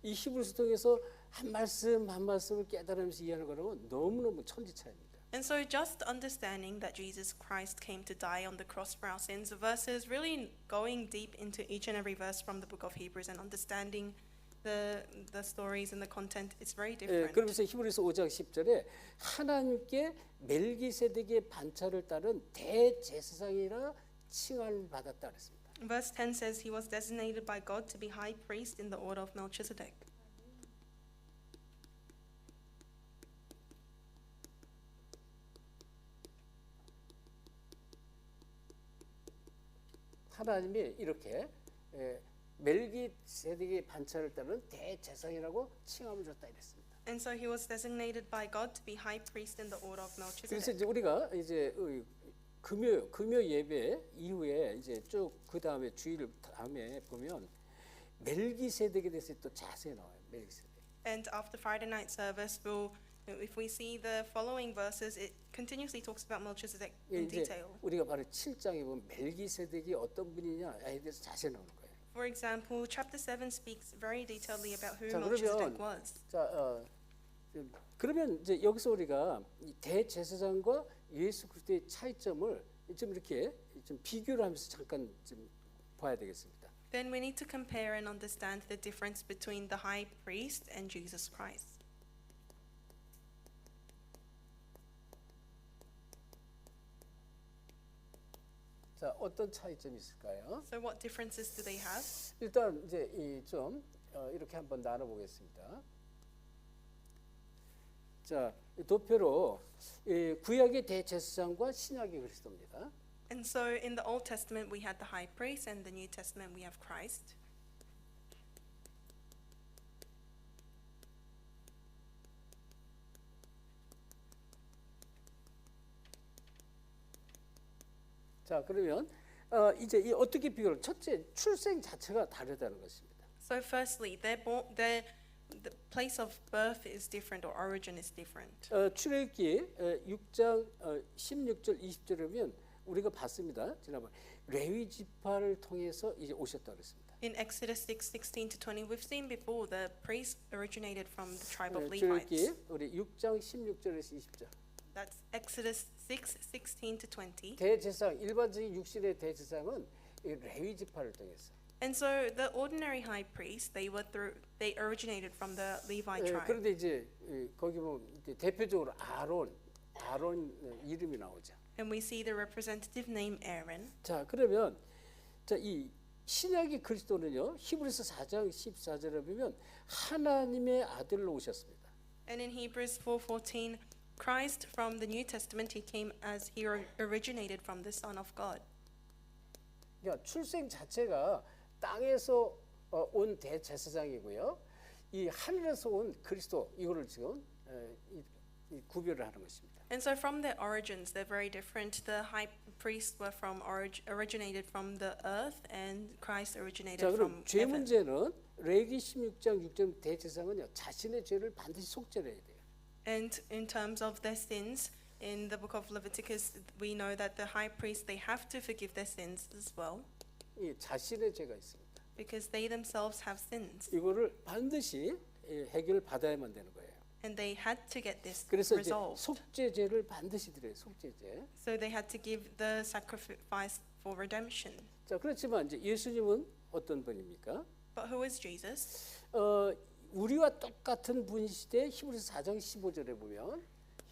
이 히브리서 통해서 한 말씀 한 말씀을 깨달으면서 이해하는 거라면 너무너무 천지차이입니다. And so just understanding that Jesus Christ came to die on the cross for our sins versus really going deep into each and every verse from the book of Hebrews and understanding the stories and the content, it's very different. 그러면서 히브리서 5장 10절에 하나님께 멜기세덱의 반차를 따른 대제사장이라 칭함을 받았다 그랬습니다. Verse 10 says he was designated by God to be high priest in the order of Melchizedek. 하나님이 이렇게 멜기세덱의 반차를 따른 대제사장이라고 칭함을 줬다 이랬습니다. And so he was designated by God to be high priest in the order of 그래서 Melchizedek. 이제 우리가 이제 금요 예배 이후에 이제 쭉 그 다음에 주일 다음에 보면 멜기세덱에 대해서 또 자세히 나와요. 멜기세덱. And after Friday night service, if we see the following verses, it continuously talks about Melchizedek in 이제 detail. 우리가 바로 7장에 보면 멜기세덱이 어떤 분이냐에 대해서 자세히 나오는 거예요. For example, chapter 7 speaks very detailedly about who 자, Melchizedek 그러면 was. 자, 그러면 이제 여기서 우리가 이 대제사장과 예수 그리스도의 차이점을 좀 이렇게 좀 비교를 하면서 잠깐 좀 봐야 되겠습니다. Then we need to compare and understand the difference between the high priest and Jesus Christ. 자, 어떤 차이점이 있을까요? So what differences do they have? 일단 이제 좀 이렇게 한번 나눠 보겠습니다. 자, 도표로 구약의 대제사장과 신약의 그리스도입니다. And so in the Old Testament we had the high priest, and the New Testament we have Christ. 자, 그러면 이제 이 어떻게 비교를? 첫째, 출생 자체가 다르다는 것입니다. So firstly, the place of birth is different, or origin is different. 출애굽기 6장 16절 20절에 보면 우리가 봤습니다. 지난번 레위 지파를 통해서 이제 오셨다 그랬습니다. In Exodus 6:16 to 20, we've seen before the priest originated from the tribe of Levites. 출애굽기 우리 6장 16절에서 20절. That's Exodus 6:16 to 20. 대제사장 일반적인 육신의 대제사장은 이 레위 지파를 통해서. And so the ordinary high priests, they originated from the Levi tribe. 그런데 이제 거기 보면 이제 대표적으로 아론 이름이 나오죠. And we see the representative name Aaron. 자, 그러면 이 신약의 그리스도는요. 히브리서 4장 14절에 보면 하나님의 아들로 오셨습니다. And in Hebrews 4:14, Christ from the New Testament, he came as he originated from the Son of God. 그러니까 출생 자체가 땅에서 온 대제사장이고요. 이 하늘에서 온 그리스도 이거를 지금 이 구별을 하는 것입니다. And so from their origins, they're very different. The high priests were originated from the earth, and Christ originated 자, from 그럼 죄 heaven. 문제는 레위기 16장 6절 대제사장은요 자신의 죄를 반드시 속죄해야 돼요. And in terms of their sins, in the book of Leviticus, we know that the high priest, they have to forgive their sins as well, 이 자신의 죄가 있습니다. because they themselves have sins. 이거를 반드시 해결을 받아야만 되는 거예요. And they had to get this 그래서 이제 resolved. 속죄제를 반드시 드려요. 속죄제. So they had to give the sacrifice for redemption. 자, 그렇지만 이제 예수님은 어떤 분입니까? But who is Jesus? 우리와 똑같은 분이시되 히브리서 4장 15절에 보면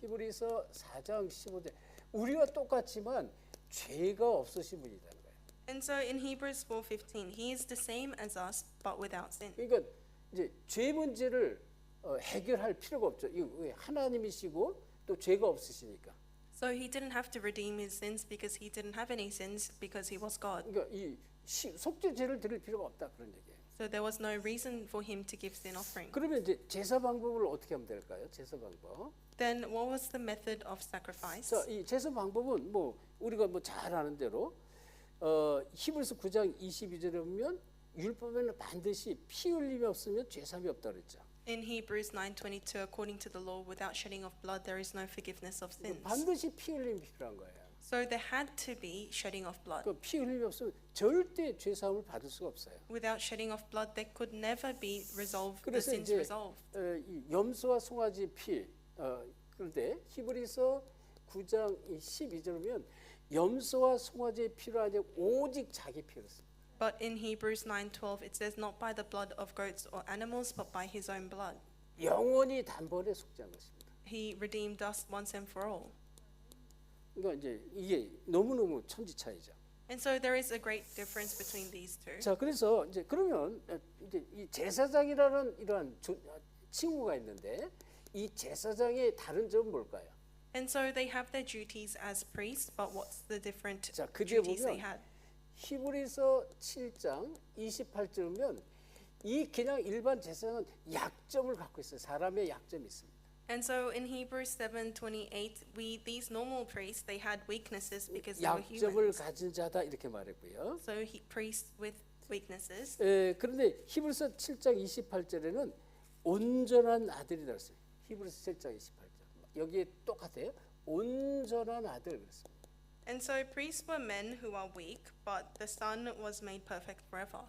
히브리서 4장 15절 우리와 똑같지만 죄가 없으신 분이라는 거예요. And so in Hebrews 4:15, he is the same as us, but without sin. 그러니까 이제 죄 문제를 해결할 필요가 없죠. 이거 왜? 하나님이시고 또 죄가 없으시니까. So he didn't have to redeem his sins because he didn't have any sins because he was God. 그러니까 이 속죄제를 드릴 필요가 없다 그런 얘기예요. So there was no reason for him to give sin offering. 그러면 이제 제사 방법을 어떻게 하면 될까요? 제사 방법. Then what was the method of sacrifice? 자, 이 제사 방법은 뭐 우리가 뭐 잘 아는 대로 히브리서 9장 22절에 보면 율법에는 반드시 피 흘림이 없으면 죄삼이 없다 그랬죠. In Hebrews 9:22, according to the law, without shedding of blood, there is no forgiveness of sins. 반드시 피 흘림이 필요한 거예요. So there had to be shedding of blood. 그 피 흘림이 없으면 절대 죄사함을 받을 수가 없어요. Without shedding of blood, there could never be resolved. The 그래서 sins 이제 resolved. 이 염소와 송아지 피 그런데 히브리서 9장 12절 보면 염소와 송아지의 피로 아니라 오직 자기 피로 씁니다. But in Hebrews 9:12, it says, "Not by the blood of goats or animals, but by his own blood." 영원히 단번에 속죄한 것입니다. He redeemed us once and for all. 그러니까 이제 이게 너무너무 천지 차이죠. And so there is a great difference between these two. 자, 그래서 이제 그러면 이제 이 제사장이라는 이러한 칭호가 있는데 이 제사장의 다른 점은 뭘까요? And so they have their duties as priests, but what's the different 자, 그 뒤에 duties they 보면 had? 히브리서 7장 28절이면 이 그냥 일반 제사장은 약점을 갖고 있어요. 사람의 약점이 있습니다. And so in Hebrews 7:28, these normal priests, they had weaknesses because they were 약점을 humans. 가진 자다 이렇게 말했고요. So priests with weaknesses. 그런데 히브리서 7장 28절에는 온전한 아들이라고 했어요. 히브리서 7장 28절. 여기에 똑같아요. 온전한 아들 그랬습니다. And so priests were men who are weak, but the son was made perfect forever.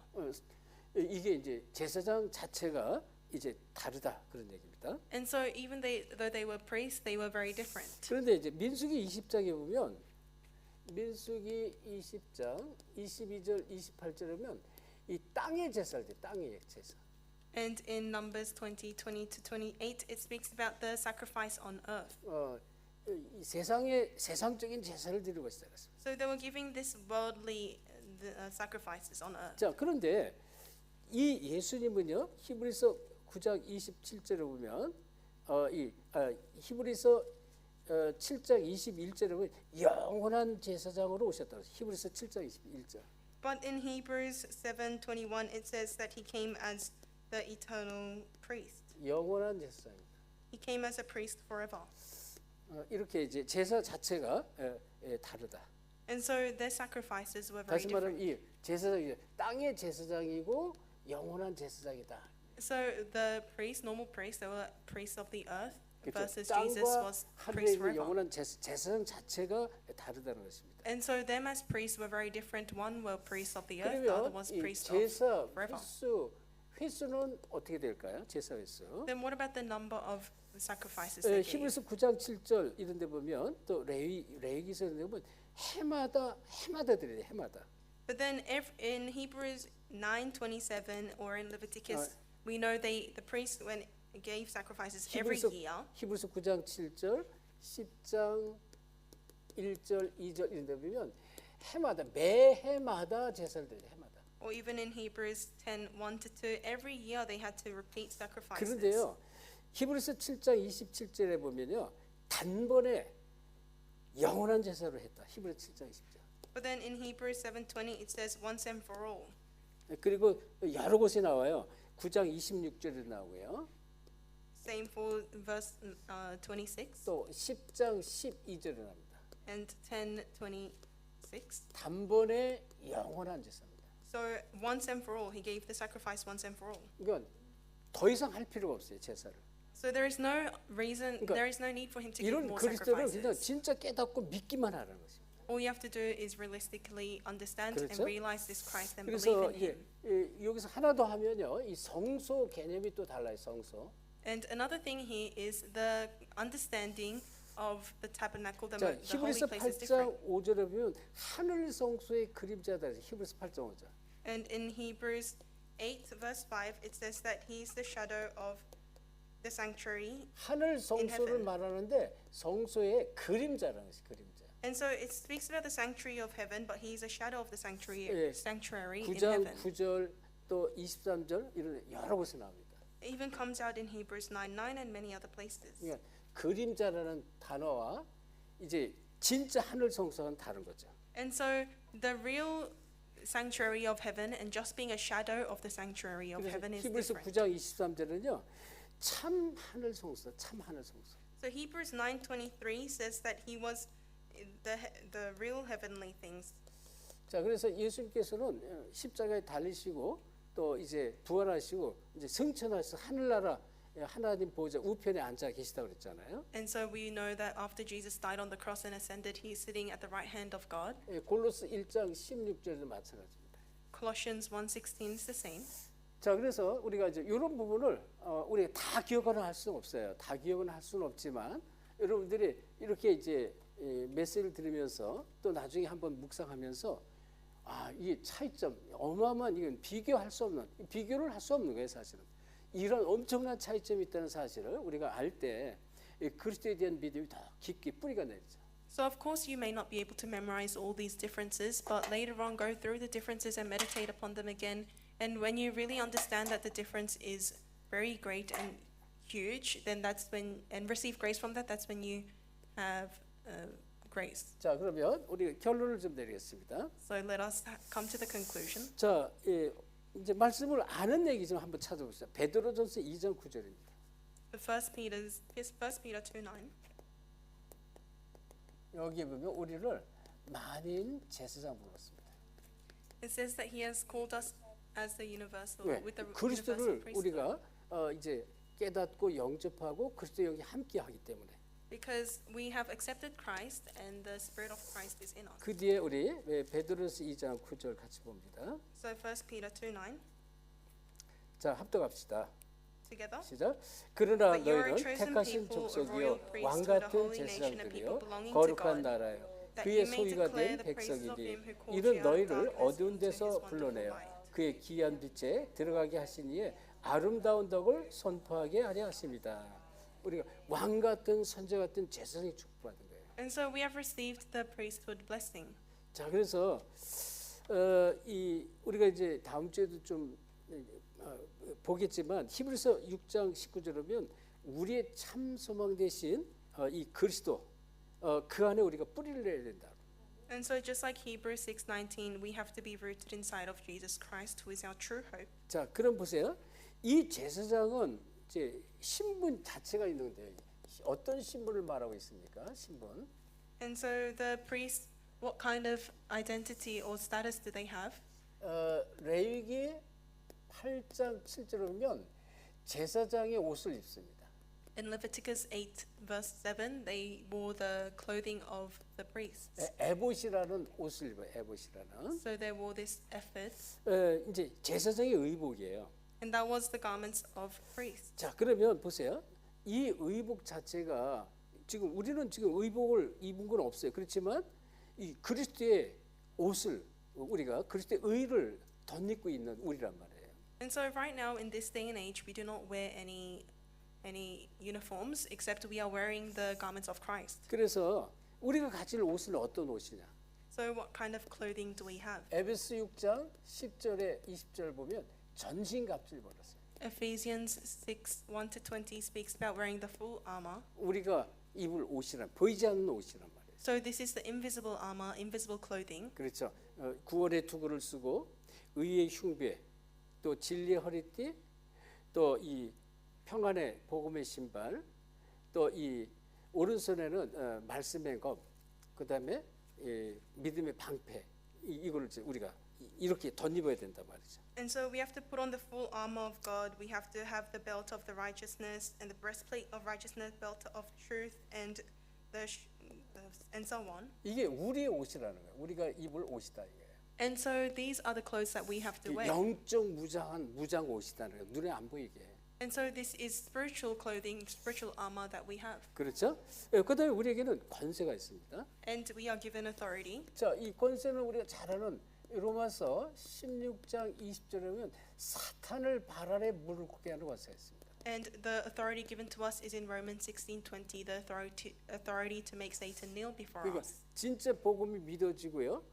이게 이제 제사장 자체가 이제 다르다 그런 얘기입니다. And so even though they were priests, they were very different. 그런데 이제 민수기 20장에 보면 민수기 20장 22절 28절에 보면 이 땅의 제사를 돼. 땅의 제사. And in Numbers 20:20-28, it speaks about the sacrifice on earth. 이 세상적인 제사를 드리고 있어요. So they were giving this worldly sacrifices on earth. 자, 그런데 이 예수님은요. 히브리서 9장 27절에 보면 히브리서 7장 21절에 보면 영원한 제사장으로 오셨다고. 히브리서 7장 21절. But in Hebrews 7:21, it says that he came as the eternal priest. 영원한 제사장입니다. He came as a priest forever. 이렇게 이제 제사 자체가 다르다. And so their sacrifices were very 다시 말하면 different. 이 제사장이 땅의 제사장이고 영원한 제사장이다. So the priests, normal priests, they were priests of the earth 그렇죠? versus Jesus 땅과 was 하늘에 priest 있는 forever. 영원한 제사장 자체가 다르다는 것입니다. And so them as priests were very different. One were priests of the earth, the other 그러면 was 이 priest of 제사 forever. 횟수는 어떻게 될까요? 제사 횟수. Then what about the number of sacrifices they gave? 히브리서 9장 7절 이런 데 보면 또 레위기서 이런 데 보면 해마다 드려요. 해마다. But then in Hebrews 9:27 or in Leviticus, we know the priests when gave sacrifices every year. 히브리서 9장 7절, 10장 1절, 2절 이런 데 보면 해마다 매해마다 제사를 드려요. 해마다. Or even in Hebrews 10:1-2, every year they had to repeat sacrifices. 그런데요. 히브리서 7장 27절에 보면요. 단번에 영원한 제사로 했다. 히브리서 7장 20절. But then in Hebrews 7:20 it says once and for all. 그리고 여러 곳에 나와요. 9장 26절에 나오고요. Same for verse 26 또 10장 12절에 나옵니다. and 10:26. 단번에 영원한 제사입니다. So once and for all, he gave the sacrifice once and for all. 그러니까 더 이상 할 필요가 없어요, 제사를. So there is no reason, 그러니까 there is no need for him to give 이런 more 그리스도를 그냥 sacrifices. 진짜 깨닫고 믿기만 하라는 것입니다. All you have to do is realistically understand and 그렇죠? realize this Christ and 그래서 believe in him. 여기서 하나 더 하면요, 이 성소 개념이 또 달라요, 성소. And another thing here is the understanding of the tabernacle, the holy 히브리서 place is different. 8장 5절에 보면 하늘 성소의 그림자다. 히브리서 8장 5절. And in Hebrews 8 verse 5 it says that he is the shadow of the sanctuary. 하늘 성소를 heaven. 말하는데 성소의 그림자라는 것이 그림자. And so it speaks about the sanctuary of heaven, but he is a shadow of the 예, sanctuary in 9장 heaven. 9절 또 23절 이런 여러 곳에 나옵니다. It even comes out in Hebrews 9:9 and many other places. 그러니까 그림자라는 단어와 이제 진짜 하늘 성소는 다른 거죠. And so the real sanctuary of heaven and just being a shadow of the sanctuary of 그래서 heaven is 히브리서 different. 9장 23절은요. 참 하늘 성소, 참 하늘 성소. So Hebrews 9:23 says that he was the real heavenly things. 자, 그래서 예수님께서는 십자가에 달리시고 또 이제 부활하시고 이제 승천하셔서 하늘나라 하나님 보좌 우편에 앉아 계시다고 그랬잖아요. And so we know that after Jesus died on the cross and ascended, he is sitting at the right hand of God. 골로스 1장 16절도 마찬가지입니다. Colossians 1:16 is the same. 자, 그래서 우리가 이제 이런 부분을 우리가 다 기억은 할 수는 없어요. 다 기억은 할 수는 없지만 여러분들이 이렇게 이제 메시지를 들으면서 또 나중에 한번 묵상하면서 이 차이점 어마어마한 이건 비교할 수 없는 비교를 할 수 없는 거예요, 사실은. 이런 엄청난 차이점이 있다는 사실을 우리가 알 때 그리스도에 대한 믿음이 더 깊게 뿌리가 내리죠. So of course you may not be able to memorize all these differences, but later on go through the differences and meditate upon them again. And when you really understand that the difference is very great and huge, then that's when and receive grace from that. That's when you have grace. 자, 그러면 우리 결론을 좀 내리겠습니다. So let us come to the conclusion. 자, 이제 말씀을 아는 얘기 좀 한번 찾아봅시다. 베드로전서 2장 9절입니다. The First Peter 2:9. 여기 보면 우리를 만인 제사장 불렀습니다. It says that he has called us as the universal 왜? with the universal 그리스도를 priesthood. 우리가 이제 깨닫고 영접하고 그리스도 영이 함께하기 때문에 Because we have accepted Christ and the Spirit of Christ is in us. 그 뒤에 우리 베드로서 2장 9절 같이 봅니다. So 1 Peter 2:9 자, 합독합시다. together. 시작. 그러나 But you are a 너희는 chosen 택하신 people, a 족속이요 royal priesthood, 왕 a 같은 holy nation, and people 제사장들이요 belonging to 거룩한 God, 나라요 that 그의 you may 소유가 declare 된 the praises of 백성이니 him who called 이는 you out of 너희를 darkness 어두운 into 데서 his wonderful 불러내요 light. 그의 귀한 빛에 들어가게 하시니에 아름다운 덕을 선포하게 하려 하십니다. 우리가 왕 같은 선자 같은 제사장이 축복받은 거예요. And so we have received the priesthood blessing. 자, 그래서 우리가 이제 다음 주에도 좀 보겠지만 히브리서 6장 19절에 보면 우리의 참 소망 대신 이 그리스도 그 안에 우리가 뿌리를 내야 된다. And so just like Hebrews 6:19, we have to be rooted inside of Jesus Christ, who is our true hope. 자, 그럼 보세요. 이 제사장은 이제 신분 자체가 있는데 어떤 신분을 말하고 있습니까? 신분. And so the priests, what kind of identity or status do they have? 레위기 8장 7절에 보면 제사장의 옷을 입습니다. In Leviticus 8 verse 7, they wore the clothing of the priests. 에봇이라는 옷을 입어요. 에봇이라는. So they wore this ephod, 이제 제사장의 의복이에요. and that was the garments of priests. 자, 그러면 보세요. 이 의복 자체가 지금 우리는 지금 의복을 입은 건 없어요. 그렇지만 이 그리스도의 옷을 우리가 그리스도의 의를 덧입고 있는 우리란 말이에요. And so right now in this day and age, we do not wear any uniforms except we are wearing the garments of Christ. 그래서 우리가 가질 옷은 어떤 옷이냐? So what kind of clothing do we have? 에베소 6장 10절에 20절 보면 전신갑주를 입었어요. Ephesians 6:1-20 speaks about wearing the full armor. 우리가 입을 옷이란 보이지 않는 옷이란 말이에요. So this is the invisible armor, invisible clothing. 그렇죠. 구원의 투구를 쓰고 의의 흉배, 또 진리의 허리띠, 또 이 평안의 복음의 신발, 또 이 오른손에는 말씀의 검, 그다음에 믿음의 방패. 이걸 이제 우리가 이렇게 덧입어야 된단 말이죠. And so we have to put on the full armor of God. We have to have the belt of the righteousness and the breastplate of righteousness, belt of truth, and and so on. 이게 우리의 옷이라는 거예요. 우리가 입을 옷이다 이거예요. And so these are the clothes that we have to wear. 영적 무장한 무장 옷이다는 거예요. 눈에 안 보이게. And so this is spiritual clothing, spiritual armor that we have. 그렇죠? 그다음에 우리에게는 권세가 있습니다. And we are given authority. 자, 이 권세는 우리가 잘 아는 로마서 16장 20절에 보면 사탄을 발 아래 무릎 꿇게 하는 권세가 있습니다. And the authority given to us is in Romans 16:20, the authority to make Satan kneel before 그러니까 us. 진짜 복음이 믿어지고요.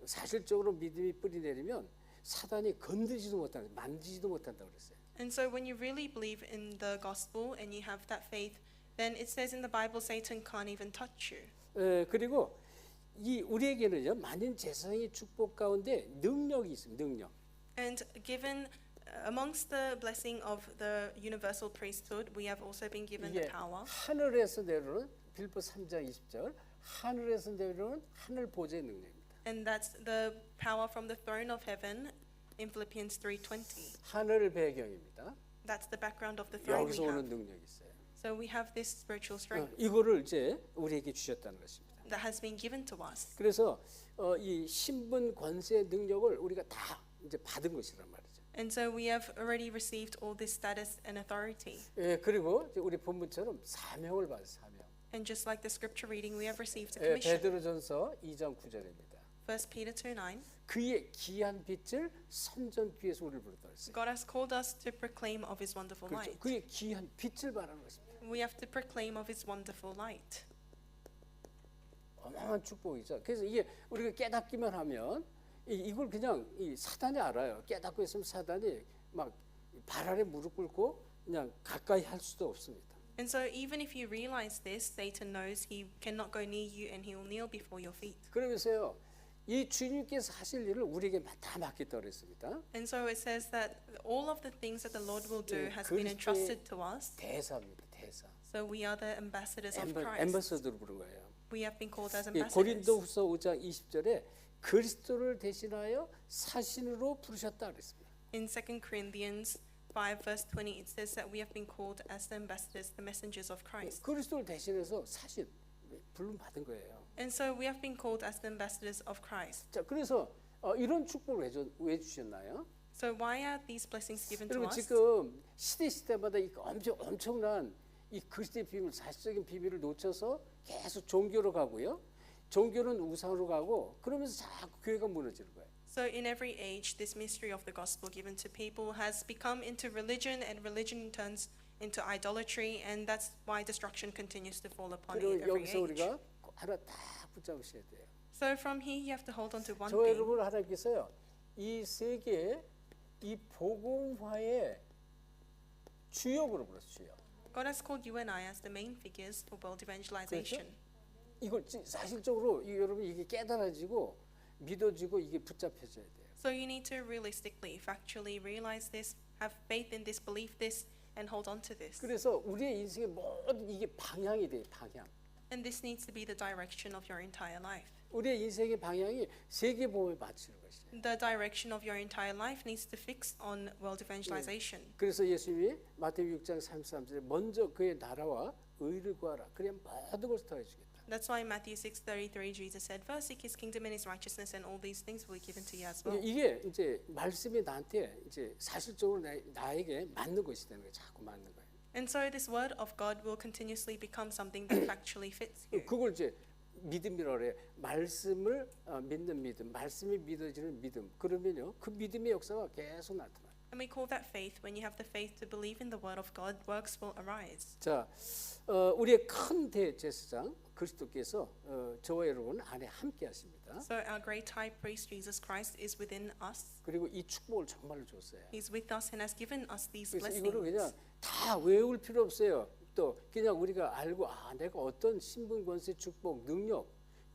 사실적으로 믿음이 뿌리 내리면 사단이 건드지도 못한다, 만지지도 못한다고 그랬어요. And so when you really believe in the gospel and you have that faith, then it says in the Bible Satan can't even touch you. 그리고 이 우리에게는요. 만인 재성의 축복 가운데 능력이 있습니다. 능력. And given amongst the blessing of the universal priesthood, we have also been given the 이게 power. 하늘에서 내려오는 빌보 3장 20절 하늘에서 내려오는 하늘 보좌의 능력입니다. And that's the power from the throne of heaven in Philippians 3:20. 하늘 배경입니다. That's the background of the throne we 여기서 오는 have. 능력이 있어요. So we have this spiritual strength 이거를 이제 우리에게 주셨다는 것입니다. that has been given to us. 그래서 이 신분 권세 능력을 우리가 다 이제 받은 것이란 말이죠. And so we have already received all this status and authority. 그리고 이제 우리 본문처럼 사명을 받은 사명. And just like the scripture reading, we have received a commission. 베드로전서 2장 9절입니다. 1 Peter 2:9. 그의 귀한 빛을 선전귀에서 우리를 부르다 했어요. God has called us to proclaim of His wonderful 그렇죠. light. 그의 귀한 빛을 말하는 것입니다. We have to proclaim of His wonderful light. 어마어마한 축복이죠. 그래서 이게 우리가 깨닫기만 하면 이걸 그냥 이 사단이 알아요. 깨닫고 있으면 사단이 막 발 아래 무릎 꿇고 그냥 가까이 할 수도 없습니다. And so even if you realize this, Satan knows he cannot go near you and he will kneel before your feet. 그러면서요. 이 주님께서 하실 일을 우리에게 다 맡겼다고 그랬습니다. And so it says that all of the things that the Lord will do 예, has been 그리스도의 entrusted to us. 대사입니다. 대사. So we are the ambassadors of Christ. 엠버서더로 부른 거예요. We have been called as 예, ambassadors. 고린도후서 5장 20절에 그리스도를 대신하여 사신으로 부르셨다 그랬습니다. In 2 Corinthians 5 verse 20, it says that we have been called as the ambassadors, the messengers of Christ. 그리스도를 대신해서 사신 부름 받은 거예요. And so we have been called as the ambassadors of Christ. 자, 그래서 이런 축복을 왜 주셨나요? So why are these blessings given to 여러분 us? 지금 시대마다 이 엄청난 이 그리스도의 비밀, 사실적인 비밀을 놓쳐서 계속 종교로 가고요. 종교는 우상으로 가고 그러면서 자꾸 교회가 무너지는 거예요. So in every age, this mystery of the gospel given to people has become into religion, and religion turns into idolatry, and that's why destruction continues to fall upon 그리고 every 여기서 age. 우리가 하나 딱 붙잡으셔야 돼요. So from here, you have to hold on to one 저 thing. 여러분 하나님께서요. 이 세계 이 복음화의 주역으로 불렀어요. 주역. God has called you and I as the main figures for world evangelization. 이걸 사실적으로 여러분 이게 깨달아지고 믿어지고 이게 붙잡혀져야 돼요. So you need to realistically, factually realize this, have faith in this, believe this, and hold on to this. 그래서 우리의 인생의 모든 이게 방향이 돼요. 방향. And this needs to be the direction of your entire life. 우리의 인생의 방향이 세계 복음에 맞추는 것이에요. The direction of your entire life needs to fix on world evangelization. 그래서 예수님이 마태복음 6장 33절에 먼저 그의 나라와 의를 구하라. 그래야 모든 것을 더해주겠다. That's why in Matthew 6:33 Jesus said, "First seek His kingdom and His righteousness, and all these things will be given to you as well." 이게 이제 말씀이 나한테 이제 사실적으로 나에게 맞는 것이 되는 거예요. 자꾸 맞는 거예요. And so this word of God will continuously become something that factually fits you. 그걸 이제 믿음이라고 그래요. 말씀을 믿는 믿음, 말씀이 믿어지는 믿음. 그러면요, 그 믿음의 역사가 계속 나타나요. And we call that faith. When you have the faith to believe in the word of God, works will arise. 자, 우리의 큰 대제사장 그리스도께서 저와 여러분 안에 함께 하십니다. So our great high priest Jesus Christ is within us. 그리고 이 축복을 정말로 줬어요. He's with us and has given us these 그래서 이거를 그냥 blessings. 다 외울 필요 없어요. 또 그냥 우리가 알고 내가 어떤 신분 권세 축복 능력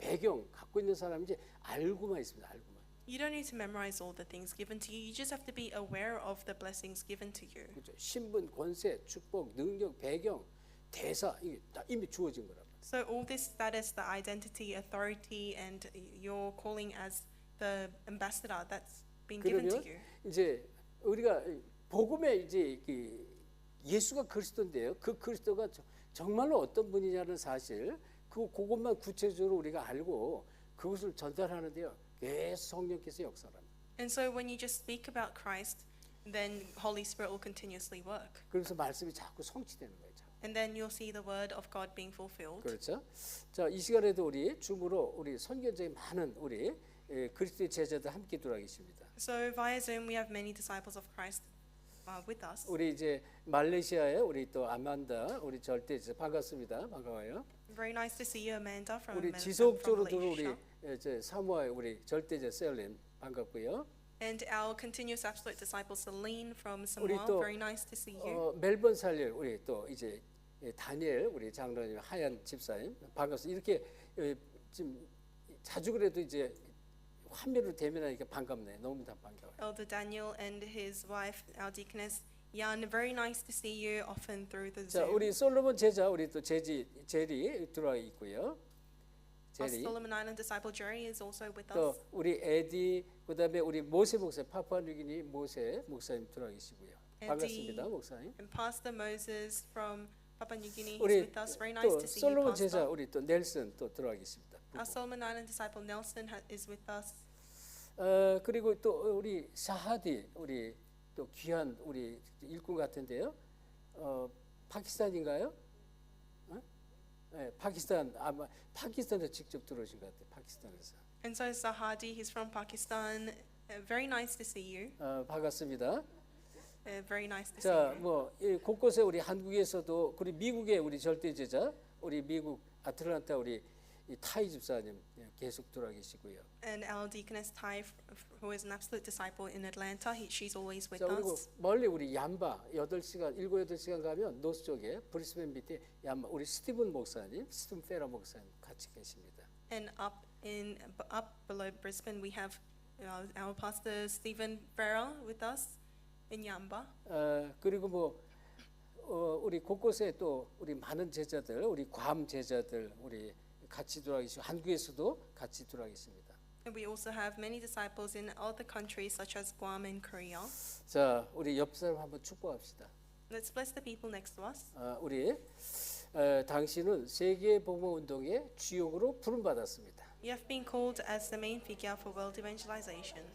배경 갖고 있는 사람인지 알고만 있습니다. 알고만. You don't need to memorize all the things given to you. You just have to be aware of the blessings given to you. 그렇죠. 신분, 권세, 축복, 능력, 배경, 대사 이게 다 이미 주어진 거란 말이에요. So all this status, the identity, authority, and your calling as the ambassador, that's been given to 그러면 you. 이제 우리가 복음에 이제 예수가 그리스도인데요. 그 그리스도가 정말로 어떤 분이냐는 사실 그것만 구체적으로 우리가 알고 그것을 전달하는데요. 계속 성령께서 역사합니다. And so when you just speak about Christ, then Holy Spirit will continuously work. 그래서 말씀이 자꾸 성취되는 거예요. And then you'll see the word of God being fulfilled. 그렇죠. 자, 이 시간에도 우리 줌으로 우리 선교적인 많은 우리 그리스도의 제자들 함께 들어와 계십니다. So via Zoom, we have many disciples of Christ with us. 우리 이제 말레이시아에 우리 또 아만다 우리 절대제 반갑습니다. 반가워요. Very nice to see you, Amanda, from 우리 from 지속적으로 들어 우리 Malaysia. 이제 사모아의 우리 절대제 셀린 반갑고요. And our continuous apostolic disciple Celine from 우리 Samoa. 또 Very nice to see you. 멜번 살릴 우리 또 이제 다니엘 우리 장로님 하얀 집사님 반갑습니다. 이렇게 지금 자주 그래도 이제 환멸로 대면하니까 반갑네. 너무 다 반가워요. Elder Daniel and his wife, our deaconess Yan. Very nice to see you often through the 자, Zoom. 우리 솔로몬 제자 우리 또 제리 들어와 있고요. Our 제리 Solomon Island disciple Jerry is also with 또 us. 우리 에디 그다음에 우리 모세 목사 파푸아뉴기니 모세 목사님 들어와 계시고요. 반갑습니다, 목사님. And Pastor Moses from Papua New Guinea is 우리 with us. Very nice 또 to see you, 솔로몬 제자 Pastor. 우리 또 넬슨 또 들어와 계십니다. Our Solomon Island disciple Nelson is with us. 그리고 또 우리 사하디 우리 또 귀한 우리 일꾼 같은데요. 파키스탄인가요? 네, 파키스탄 아마 파키스탄에서 직접 들어오신 것 같아요. 파키스탄에서. And so Sahadi, he's from Pakistan. Very nice to see you. 반갑습니다. Very nice to see 자, you. 뭐 곳곳에 우리 한국에서도 그리고 미국의 우리 절대 제자, 우리 미국 아틀란타 우리 이 타이 집사님 계속 들어와 계시고요. And our deaconess Tai, who is an absolute disciple in Atlanta, she's always with 자, 그리고 us. 멀리 우리 얌바 8시간, 7-8시간 가면 노스 쪽에 브리스벤 밑에 얌바 우리 스티븐 목사님, 스티븐 페라 목사님 같이 계십니다. And up below Brisbane, we have our pastor Stephen Farrell with us in Yamba. 그리고 뭐 우리 곳곳에 또 우리 많은 제자들, 우리 괌 제자들 우리 같이 들어와 계시고 한국에서도 같이 들어와 계십니다. And we also have many disciples in other countries such as Guam and Korea. 자, 우리 옆 사람 한번 축복합시다. Let's bless the people next to us. 우리 당신은 세계 복음 운동의 주역으로 부름 받았습니다. You have been called as the main figure for world evangelization.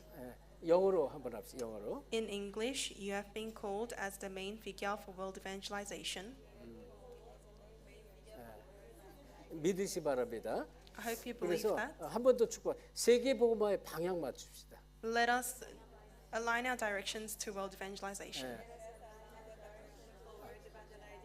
영어로 한번 합시다. 영어로. In English, you have been called as the main figure for world evangelization. 믿으시 바랍니다. I hope you believe 그래서 that. 한 번 더 축복. 세계 복음화의 방향 맞춥시다. Let us align our directions to world evangelization.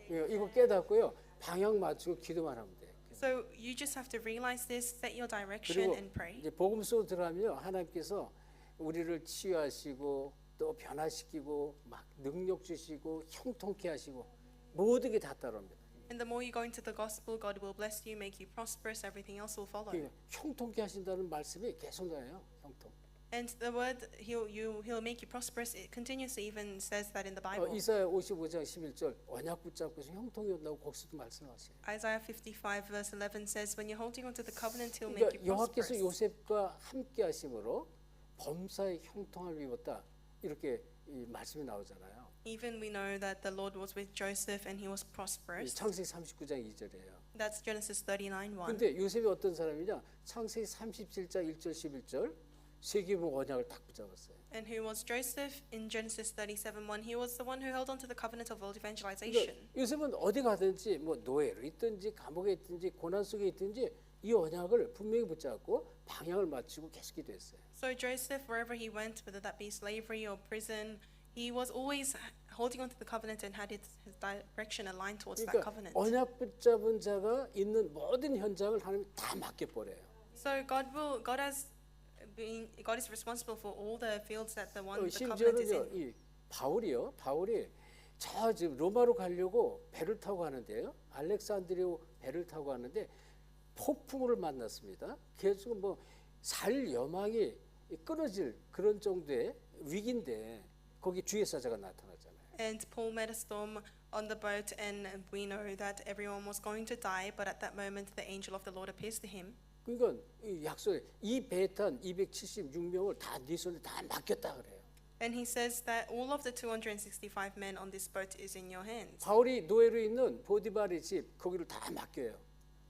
이거 깨닫고요. 방향 맞추고 기도만 하면 돼요. So you just have to realize this, set your direction, 그리고 and pray. 이제 복음 속으로 들어가면요. 하나님께서 우리를 치유하시고 또 변화시키고 막 능력 주시고 형통케 하시고 모든 게 다 따라옵니다. And the more you go into the gospel, God will bless you, make you prosperous. Everything else will follow. 형통케 하신다는 말씀이 계속 나와요. 형통. And the word He'll make you prosperous. It continuously even says that in the Bible. 이사야 55장 11절 언약 붙잡고서 형통이 온다고 거기서도 말씀하세요. Isaiah 55 verse 11 says, "When you're holding onto the covenant, He'll make 그러니까 you 여호와께서 prosperous." 요셉과 함께 하심으로 범사의 형통을 입었다. 이렇게 이 말씀이 나오잖아요. Even we know that the Lord was with Joseph and he was prosperous. 창세기 39장 2절이에요. That's Genesis 39:1. 근데 요셉이 어떤 사람이냐? 창세기 37장 1절 11절 세계복 언약을 딱 붙잡았어요. And who was Joseph in Genesis 37:1? He was the one who held on to the covenant of world evangelization. 그러니까 요셉은 어디 가든지 뭐 노예로 있든지 감옥에 있든지 고난 속에 있든지 이 언약을 분명히 붙잡고 방향을 맞추고 계속 기도했어요. So Joseph, wherever he went, whether that be slavery or prison, he was always holding onto the covenant and had his direction aligned towards that 그러니까 covenant. 언약 붙잡은 자가 있는 모든 현장을 하나님이 다 맡겨버려요. So God is responsible for all the fields that the covenant is 심지어는요, in. 이 바울이 저 지금 로마로 가려고 배를 타고 가는데요. 알렉산드리아 배를 타고 가는데 폭풍우를 만났습니다. 계속 뭐 살 여망이 끊어질 그런 정도의 위기인데 거기 주의 사자가 나타나잖아요. And Paul met a storm on the boat, and we know that everyone was going to die, but at that moment the angel of the Lord appears to him. 그러니까 이 약속에 이 배에 탄 276명을 다 네 손에 다 맡겼다 그래요. And he says that all of the 265 men on this boat is in your hands. 바울이 노예로 있는 보디발의 집 거기를 다 맡겨요.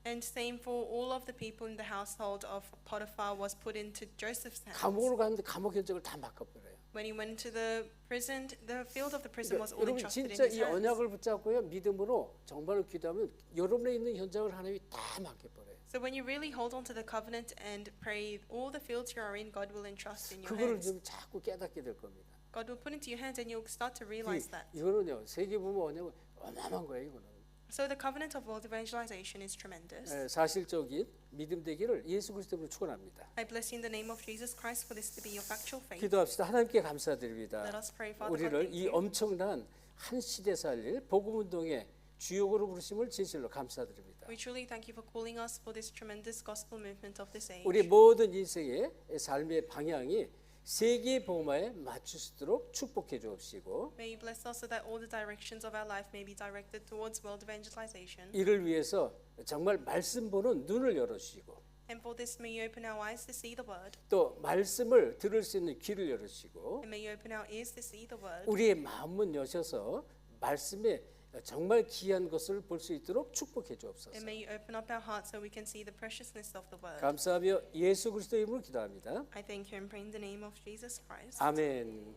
And same for all of the people in the household of Potiphar was put into Joseph's hands. 감옥으로 갔는데 감옥 현장을 다 맡겨버려요. When he went into the prison, the field of the prison was 그러니까 all 여러분 entrusted in 진짜 his 이 hands. 언약을 붙잡고요 믿음으로 정말로 기도하면 여러분의 있는 현장을 하나님이 다 맡겨버려요. So when you really hold on to the covenant and pray, all the fields you are in, God will entrust in your 그거를 hands. 좀 자꾸 깨닫게 될 겁니다. God will put into your hands, and you'll start to realize that. 이거는요 세계 부모 언약은 어마어마한 거예요. 이거는 So the covenant of world evangelization is tremendous. 사실적인 믿음 되기를 예수 그리스도로 축원합니다. I bless you in the name of Jesus Christ for this to be your factual faith. 기도합시다. 하나님께 감사드립니다. Let us pray, Father God, 우리를 thank 이 you. 엄청난 한 시대 살릴 복음 운동의 주역으로 부르심을 진실로 감사드립니다. We truly thank you for calling us for this tremendous gospel movement of this age. 우리 모든 인생의 삶의 방향이 세계 복음화에 맞출 수 있도록 축복해 주옵시고 May you bless us so that all the directions of our life may be directed towards world evangelization. 이를 위해서 정말 말씀 보는 눈을 열어주시고 And for this, may you open our eyes to see the word, 또 말씀을 들을 수 있는 귀를 열어주시고 and may you open our ears to see the word, 우리의 마음문 여셔서 말씀에 정말 귀한 것을 볼 수 있도록 축복해 주옵소서. and may you open up our hearts so we can see the preciousness of the word. 감사하며 예수 그리스도 이름으로 기도합니다. I thank you and pray in the name of Jesus Christ. 아멘.